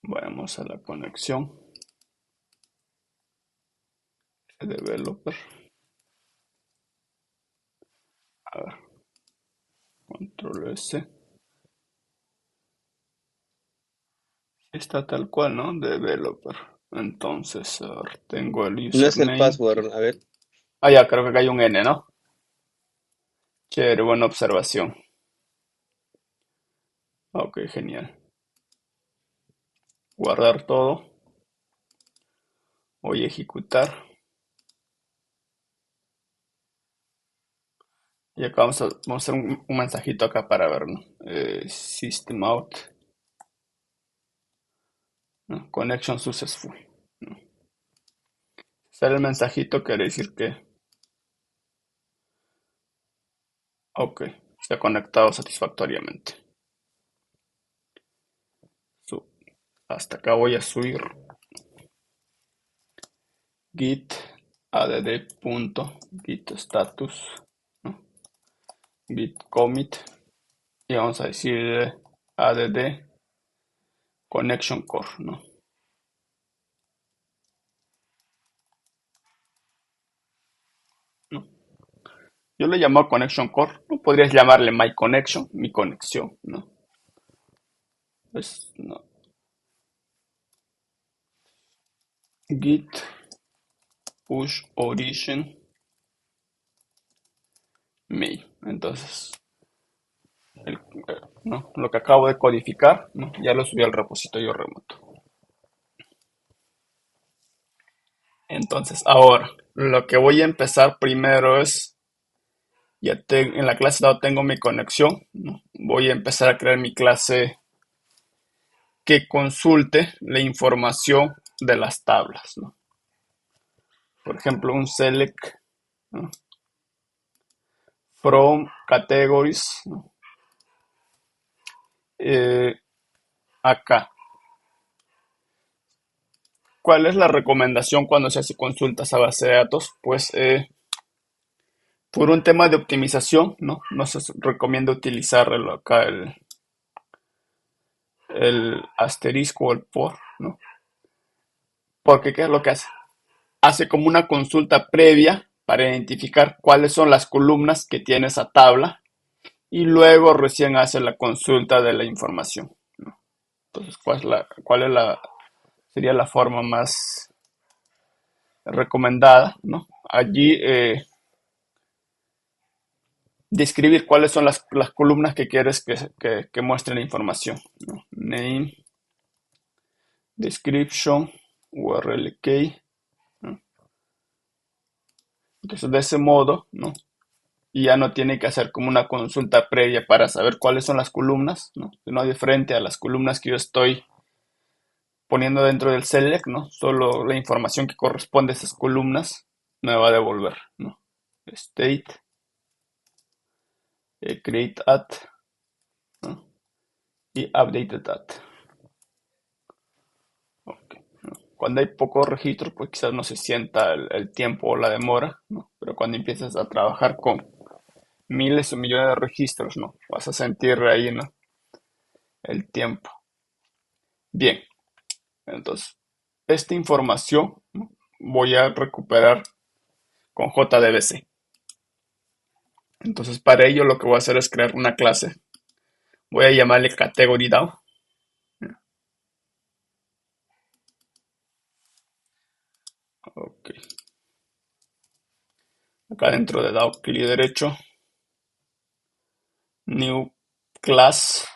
Vamos a la conexión. Developer. A ver, control S. Está tal cual, ¿no? Developer. Entonces, a ver, tengo el No es el username. password, a ver. Ah, ya, creo que acá hay un N, ¿no? Chévere, buena observación. Ok, genial. Guardar todo. Voy a ejecutar. Y acá vamos a hacer un mensajito acá para ver, ¿no? System out. ¿No? Connection successful, ¿no? Sale el mensajito, quiere decir que, ok, se ha conectado satisfactoriamente. Hasta acá voy a subir git add.git status, ¿no? Git commit, y vamos a decir add connection core, ¿no? Yo le llamo connection core. No podrías llamarle my connection, mi conexión, ¿no? No. Git push origin mail. Entonces, ¿no? Lo que acabo de codificar, ¿no? Ya lo subí al repositorio remoto. Entonces, ahora, lo que voy a empezar primero es, en la clase dado tengo mi conexión, ¿no? Voy a empezar a crear mi clase que consulte la información de las tablas, ¿no? Por ejemplo, un select, ¿no? From categories, ¿no? Eh, Acá. ¿Cuál es la recomendación cuando se hace consultas a base de datos? Pues por un tema de optimización, ¿no? No se recomienda utilizar acá el asterisco o el por, ¿no? Porque ¿qué es lo que hace? Hace como una consulta previa para identificar cuáles son las columnas que tiene esa tabla y luego recién hace la consulta de la información, ¿no? Entonces, sería la forma más recomendada, ¿no? Allí describir cuáles son las columnas que quieres que muestren la información, ¿no? Name, description, URL key, ¿no? Entonces, de ese modo, ¿no? Y ya no tiene que hacer como una consulta previa para saber cuáles son las columnas, ¿no? Sino de frente a las columnas que yo estoy poniendo dentro del select, ¿no? Solo la información que corresponde a esas columnas me va a devolver, ¿no? State, create at, ¿no? Y updated at. Okay, ¿no? Cuando hay pocos registros, pues quizás no se sienta el tiempo o la demora, ¿no? Pero cuando empiezas a trabajar con miles o millones de registros, ¿no? Vas a sentir ahí, ¿no? El tiempo. Bien, entonces, esta información, ¿no? Voy a recuperar con JDBC. Entonces, para ello lo que voy a hacer es crear una clase. Voy a llamarle category DAO. Ok. Acá dentro de DAO, clic derecho, new class.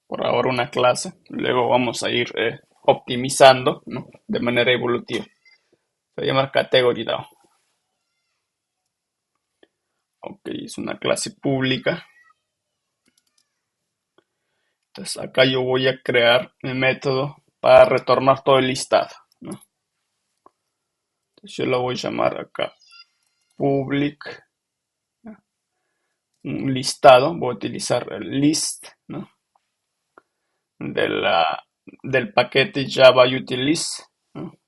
Por ahora una clase. Luego vamos a ir optimizando, ¿no? De manera evolutiva. Se va a llamar category DAO. Ok, es una clase pública. Entonces acá yo voy a crear mi método para retornar todo el listado, ¿no? Entonces yo lo voy a llamar acá public, un listado. Voy a utilizar el list, ¿no? de la, del paquete Java Utilize, ¿no?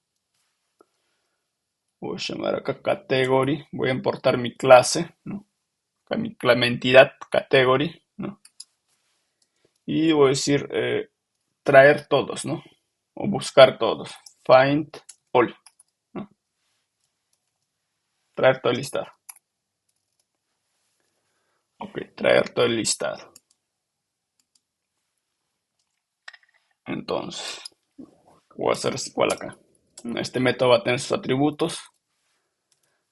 Voy a llamar acá category. Voy a importar mi clase, ¿no? Acá mi entidad category, ¿no? Y voy a decir traer todos, ¿no? O buscar todos. Find all, ¿no? Traer todo el listado. Ok, traer todo el listado. Entonces, voy a hacer igual acá. Este método va a tener sus atributos.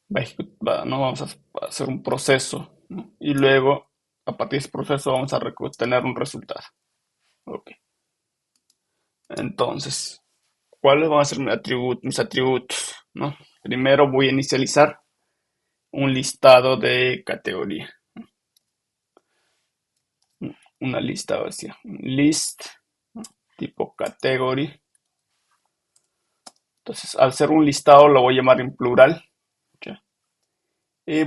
¿No? Vamos a hacer un proceso, ¿no? Y luego, a partir de ese proceso, vamos a tener un resultado. Ok. Entonces, ¿cuáles van a ser mis atributos? ¿No? Primero voy a inicializar un listado de categoría. Una lista vacía. List, ¿no? Tipo category. Entonces, al ser un listado, lo voy a llamar en plural. ¿Ya?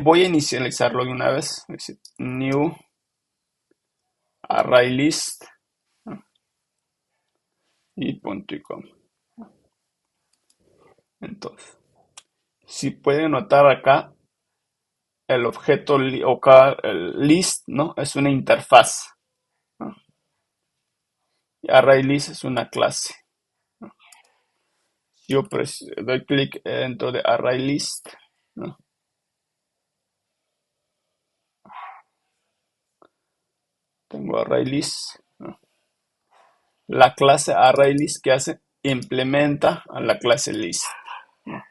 Voy a inicializarlo de una vez. New array list, ¿no? Y punto y coma. Entonces, si pueden notar acá, el objeto o acá, el list, ¿no? Es una interfaz, ¿no? Y ArrayList es una clase, ¿no? Yo doy clic dentro de ArrayList, ¿no? tengo ArrayList, ¿no? La clase ArrayList, ¿qué hace? Implementa a la clase list, ¿no?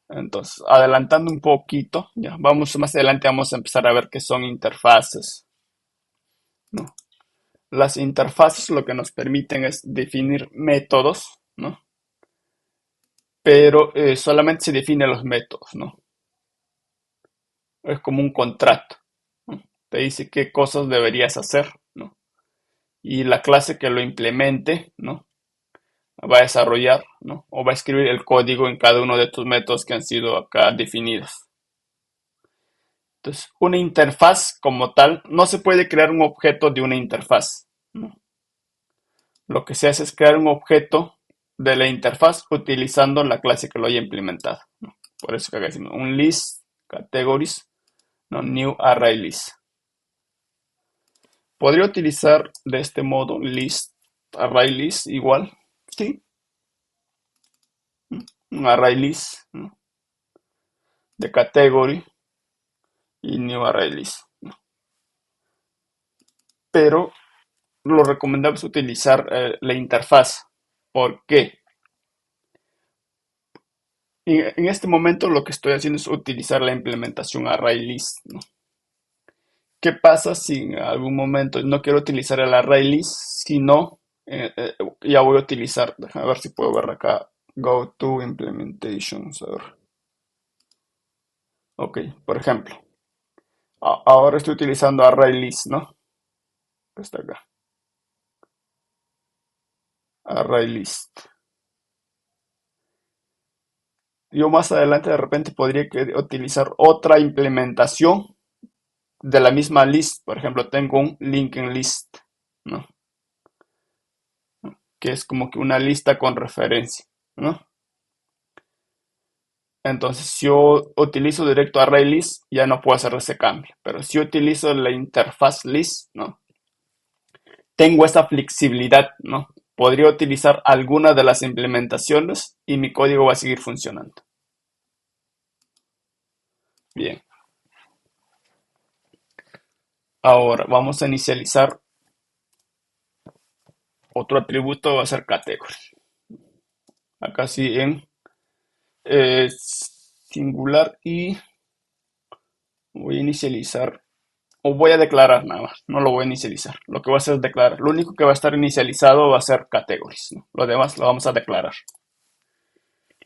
Entonces, adelantando un poquito, ya vamos más adelante, vamos a empezar a ver qué son interfaces, ¿no? Las interfaces lo que nos permiten es definir métodos, ¿no? Pero solamente se definen los métodos, ¿no? Es como un contrato, ¿no? Te dice qué cosas deberías hacer, ¿no? Y la clase que lo implemente, ¿no? Va a desarrollar, ¿no? O va a escribir el código en cada uno de tus métodos que han sido acá definidos. Entonces, una interfaz como tal, no se puede crear un objeto de una interfaz, ¿no? Lo que se hace es crear un objeto de la interfaz utilizando la clase que lo haya implementado, ¿no? Por eso que acá decimos un list categories, ¿no? New array list. Podría utilizar de este modo list array list igual, sí, un array list, ¿no? De category y new array list, ¿no? Pero lo recomendable es utilizar la interfaz. ¿Por qué? En este momento lo que estoy haciendo es utilizar la implementación ArrayList, ¿no? ¿Qué pasa si en algún momento no quiero utilizar el ArrayList, sino ya voy a utilizar, a ver si puedo ver acá, Go to Implementations, a ver. Ok, por ejemplo, ahora estoy utilizando ArrayList, ¿no? Está acá, ArrayList. Yo más adelante de repente podría utilizar otra implementación de la misma list. Por ejemplo, tengo un linked list, ¿no? Que es como que una lista con referencia, ¿no? Entonces, si yo utilizo directo ArrayList, ya no puedo hacer ese cambio. Pero si yo utilizo la interfaz list, ¿no? Tengo esa flexibilidad, ¿no? Podría utilizar alguna de las implementaciones y mi código va a seguir funcionando. Bien. Ahora vamos a inicializar otro atributo, va a ser category. Acá sí en singular y voy a inicializar o voy a declarar nada más, no lo voy a inicializar. Lo que voy a hacer es declarar. Lo único que va a estar inicializado va a ser categories, ¿no? Lo demás lo vamos a declarar.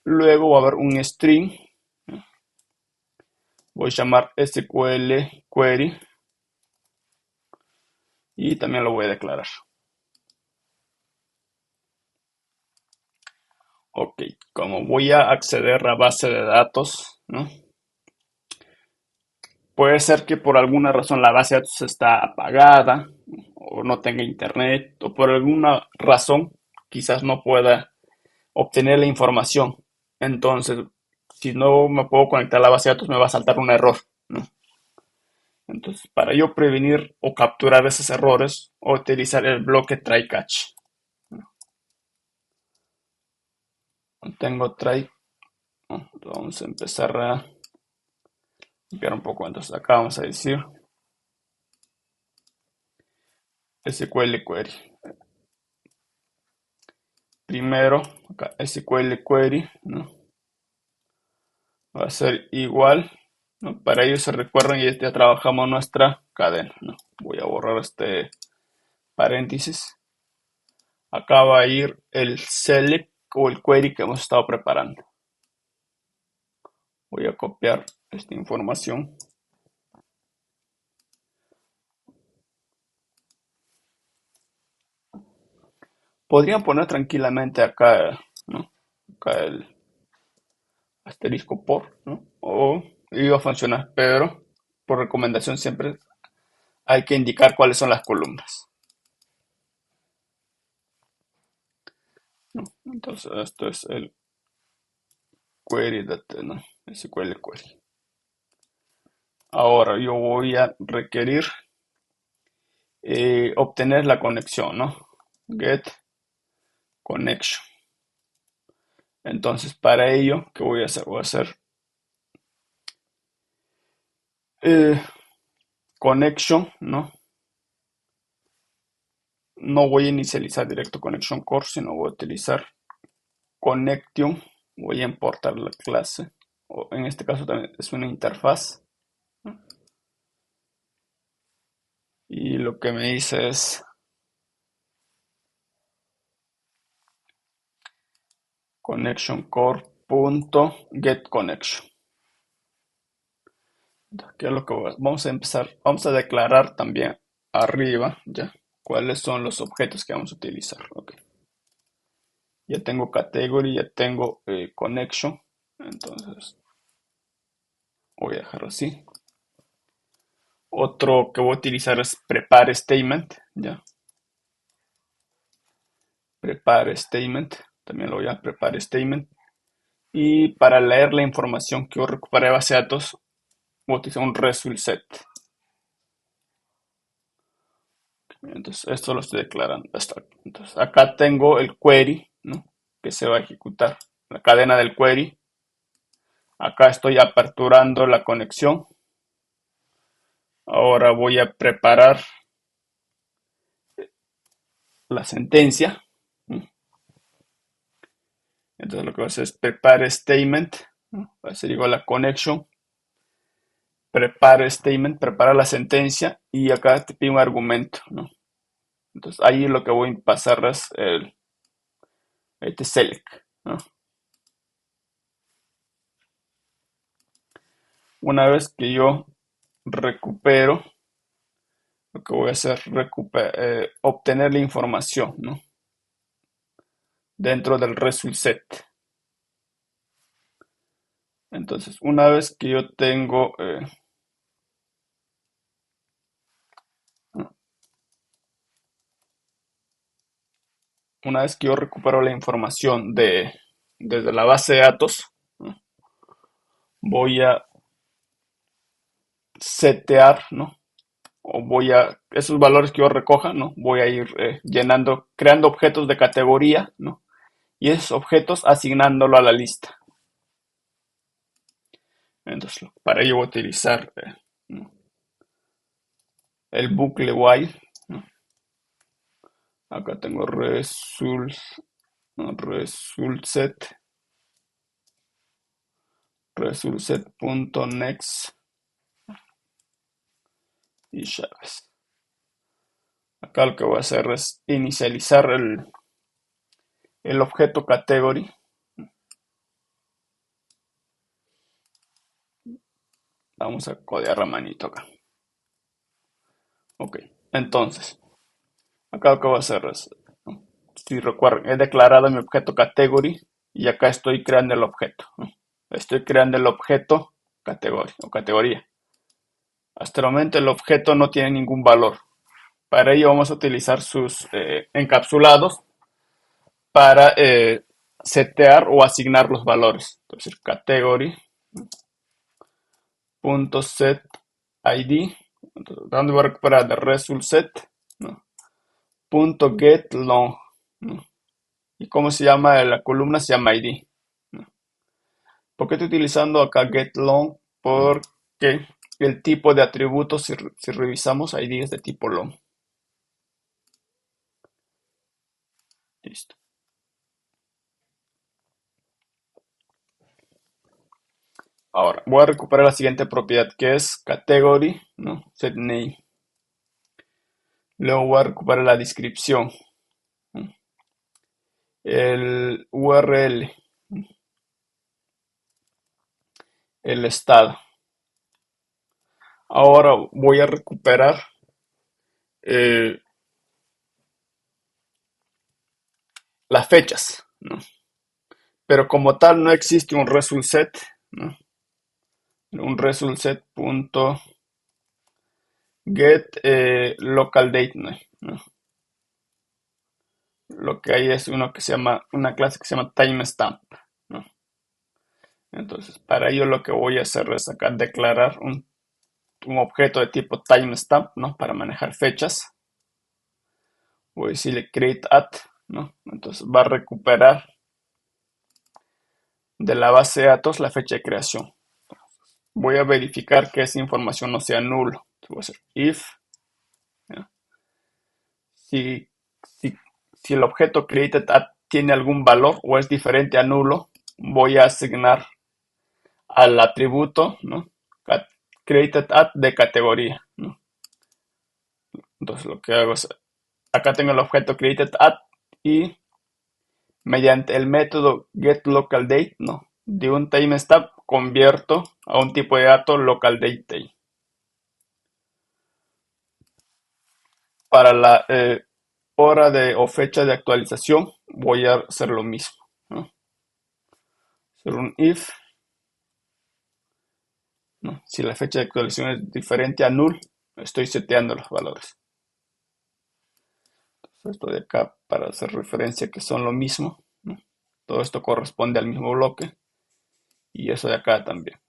Luego va a haber un string, ¿no? Voy a llamar SQL query y también lo voy a declarar. Ok, como voy a acceder a base de datos, ¿no? Puede ser que por alguna razón la base de datos está apagada o no tenga internet o por alguna razón quizás no pueda obtener la información. Entonces, si no me puedo conectar a la base de datos me va a saltar un error, ¿no? Entonces, para yo prevenir o capturar esos errores, o utilizar el bloque try catch. Tengo try, ¿no? Vamos a empezar a limpiar un poco. Entonces, acá vamos a decir SQL query. Primero, acá SQL query, ¿no? Va a ser igual, ¿no? Para ello se recuerdan y ya trabajamos nuestra cadena, ¿no? Voy a borrar este paréntesis. Acá va a ir el select o el query que hemos estado preparando. Voy a copiar esta información. Podrían poner tranquilamente acá, ¿no? Acá el asterisco por, ¿no? O iba a funcionar, pero por recomendación siempre hay que indicar cuáles son las columnas, ¿no? Entonces esto es el query data, ¿no? SQL query. Ahora yo voy a requerir obtener la conexión, ¿no? Get connection. Entonces para ello, ¿qué voy a hacer? Voy a hacer eh, connection, ¿no? no voy a inicializar directo connection core, sino voy a utilizar connection. Voy a importar la clase, o en este caso también es una interfaz. Y lo que me dice es connection core.getConnection. ¿Qué es lo que vamos a empezar? Vamos a declarar también arriba ya cuáles son los objetos que vamos a utilizar. Okay. Ya tengo category, ya tengo connection. Entonces voy a dejarlo así. Otro que voy a utilizar es prepare statement. Ya. Prepare statement. También lo voy a prepare statement. Y para leer la información que yo recuperé de base de datos, voy a utilizar un result set. Entonces, esto lo estoy declarando. Entonces, acá tengo el query, ¿no?, que se va a ejecutar. La cadena del query. Acá estoy aperturando la conexión. Ahora voy a preparar la sentencia. Entonces, lo que voy a hacer es prepare statement. Va a ser igual a connection. Prepare statement, prepara la sentencia. Y acá te pido un argumento, ¿no? Entonces, ahí lo que voy a pasar es este select, ¿no? Una vez que yo recupero, lo que voy a hacer es obtener la información, ¿no?, dentro del result set. Entonces, una vez que yo tengo una vez que yo recupero la información desde la base de datos, ¿no?, voy a setear, ¿no?, o esos valores que yo recoja, ¿no?, voy a ir llenando, creando objetos de categoría, ¿no?, y esos objetos asignándolo a la lista. Entonces, para ello voy a utilizar ¿no?, el bucle while, ¿no? Acá tengo result set, resultSet.next y llaves. Acá lo que voy a hacer es inicializar el objeto category. Vamos a codear la manito acá. Ok, entonces, acá lo que voy a hacer es, ¿no?, si recuerden, he declarado mi objeto category y acá estoy creando el objeto, ¿no? Estoy creando el objeto category o categoría. Hasta el momento el objeto no tiene ningún valor. Para ello vamos a utilizar sus encapsulados para setear o asignar los valores. Entonces, category.setID, donde voy a recuperar de result set, ¿no?, .get long, ¿no?, y cómo se llama la columna, se llama ID, ¿no? ¿Por qué estoy utilizando acá get long? Porque el tipo de atributos, si revisamos, ID es de tipo long. Listo. Ahora voy a recuperar la siguiente propiedad, que es category, ¿no?, set name. Luego voy a recuperar la descripción, ¿no?, el URL, el estado. Ahora voy a recuperar las fechas, ¿no?, pero como tal no existe un result set, ¿no?, un result set.get local date, ¿no? Lo que hay es una clase que se llama timestamp, ¿no? Entonces, para ello lo que voy a hacer es acá declarar un objeto de tipo timestamp, ¿no?, para manejar fechas. Voy a decirle create at, ¿no? Entonces va a recuperar de la base de datos la fecha de creación. Voy a verificar que esa información no sea nulo. Voy a hacer if, ¿ya?, si Si, si el objeto created@, tiene algún valor o es diferente a nulo, voy a asignar al atributo, ¿no? created@ de categoría, ¿no? Entonces lo que hago es, acá tengo el objeto created@ y mediante el método getLocalDate, ¿no? De un timestamp convierto a un tipo de dato localDate. Para la hora de o fecha de actualización voy a hacer lo mismo, ¿no? Hacer un if, ¿no? Si la fecha de actualización es diferente a null, estoy seteando los valores. Entonces, esto de acá para hacer referencia que son lo mismo, ¿no? Todo esto corresponde al mismo bloque y eso de acá también.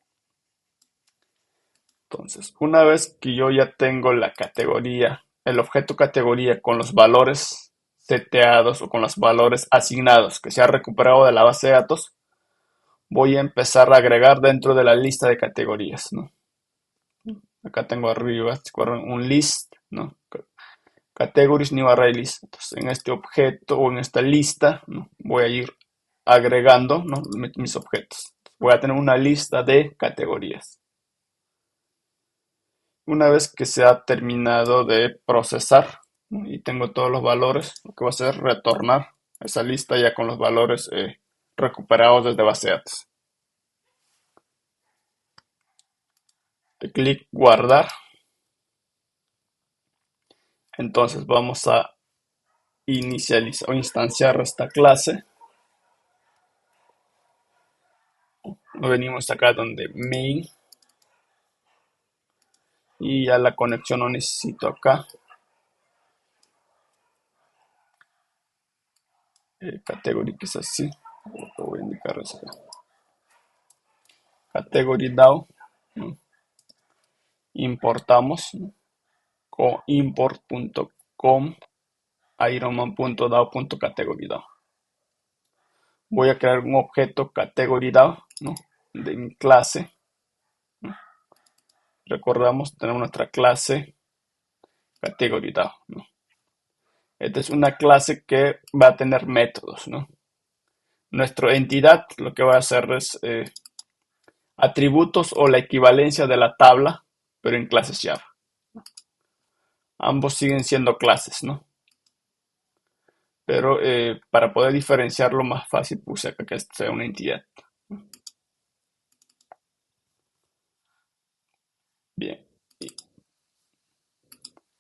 Entonces, una vez que yo ya tengo la categoría, el objeto categoría con los valores seteados o con los valores asignados que se ha recuperado de la base de datos, voy a empezar a agregar dentro de la lista de categorías, ¿no? Acá tengo arriba un list, ¿no? Categories new array list. Entonces, en este objeto o en esta lista, ¿no? Voy a ir agregando, ¿no? mis objetos. Voy a tener una lista de categorías. Una vez que se ha terminado de procesar, ¿no? Y tengo todos los valores, lo que voy a hacer es retornar esa lista ya con los valores recuperados desde base de datos. De clic guardar. Entonces vamos a inicializar o instanciar esta clase. Venimos acá donde main y ya la conexión no necesito acá. Category que es así. Lo voy a indicar es acá. Category DAO. ¿No? Importamos, ¿no? Con import.com ironman.dao.category DAO. Voy a crear un objeto category DAO, ¿no? De mi clase. ¿No? Recordamos, tenemos nuestra clase category DAO, ¿no? Esta es una clase que va a tener métodos, ¿no? Nuestra entidad lo que va a hacer es atributos o la equivalencia de la tabla, pero en clases Java. Ambos siguen siendo clases, ¿no? Pero para poder diferenciarlo más fácil puse acá que sea una entidad. Bien.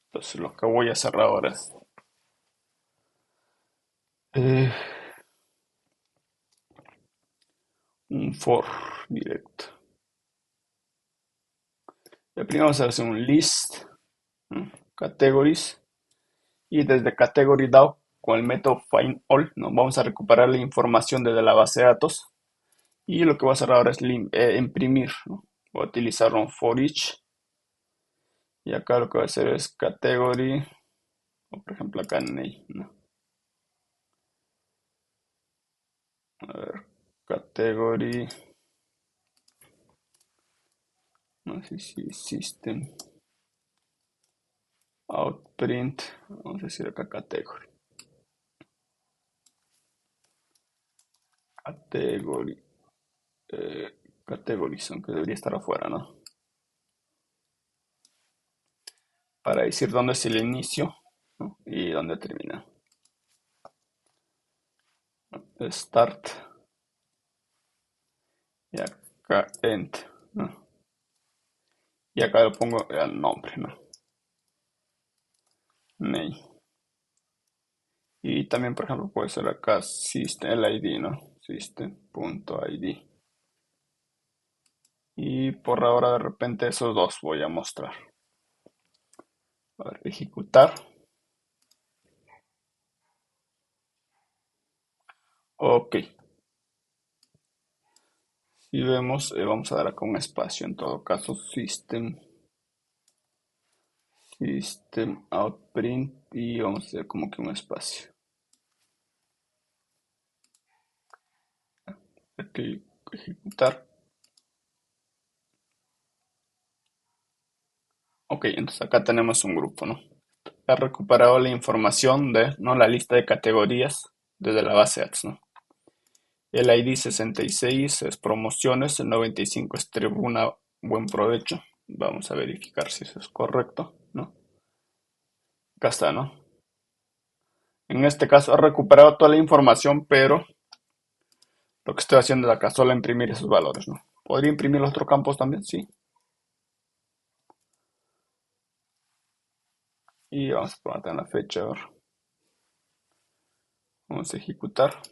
Entonces lo que voy a hacer ahora es eh, un for directo. Primero vamos a hacer un list, ¿no? Categories, y desde category DAO con el método find all, ¿no? Vamos a recuperar la información desde la base de datos y lo que voy a hacer ahora es imprimir, ¿no? Voy a utilizar un for each y acá lo que voy a hacer es category, o por ejemplo acá name, ¿no? A ver, category, no sé si system outprint, vamos a decir acá category. Category, categories, aunque debería estar afuera, ¿no? Para decir dónde es el inicio, ¿no? Y dónde termina. Start y acá end, ¿no? Y acá le pongo el nombre, ¿no? Name. Y también, por ejemplo, puede ser acá system, el ID, ¿no? System.id. Y por ahora de repente esos dos voy a mostrar. A ver, ejecutar. Ok. Si vemos, vamos a dar acá un espacio en todo caso. System outprint y vamos a hacer como que un espacio. Aquí ejecutar. Ok, entonces acá tenemos un grupo, ¿no? ha recuperado la información de, ¿no? La lista de categorías desde la base Ads, ¿no? El ID 66 es promociones, el 95 es tribuna, buen provecho. Vamos a verificar si eso es correcto, ¿no? Acá está, ¿no? En este caso ha recuperado toda la información, pero lo que estoy haciendo es acá solo imprimir esos valores, ¿no? ¿Podría imprimir los otros campos también? Sí. Y vamos a poner en la fecha, a ver. Vamos a ejecutar.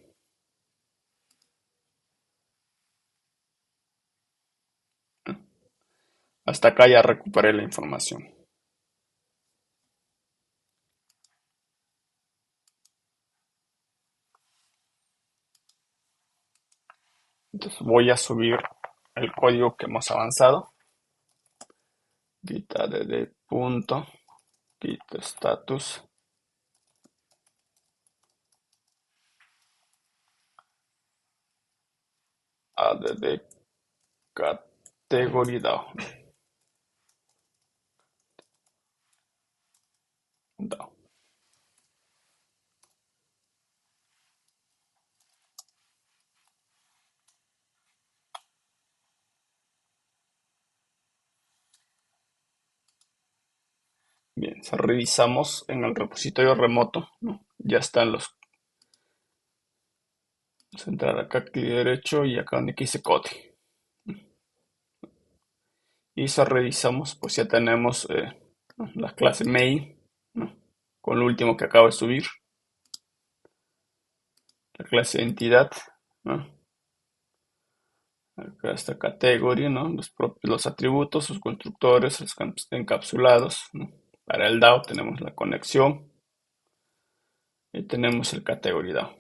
Hasta acá ya recuperé la información. Entonces voy a subir el código que hemos avanzado. Git add punto, git status, add category DAO. Bien, si revisamos en el repositorio remoto, ¿no? Ya están los. Vamos a entrar acá, clic derecho y acá donde dice code. Y si revisamos, pues ya tenemos la clase main, ¿no? Con lo último que acabo de subir. La clase de entidad, ¿no? Acá está category, ¿no? Los atributos, sus constructores, los encapsulados, ¿no? Para el DAO tenemos la conexión y tenemos el category DAO.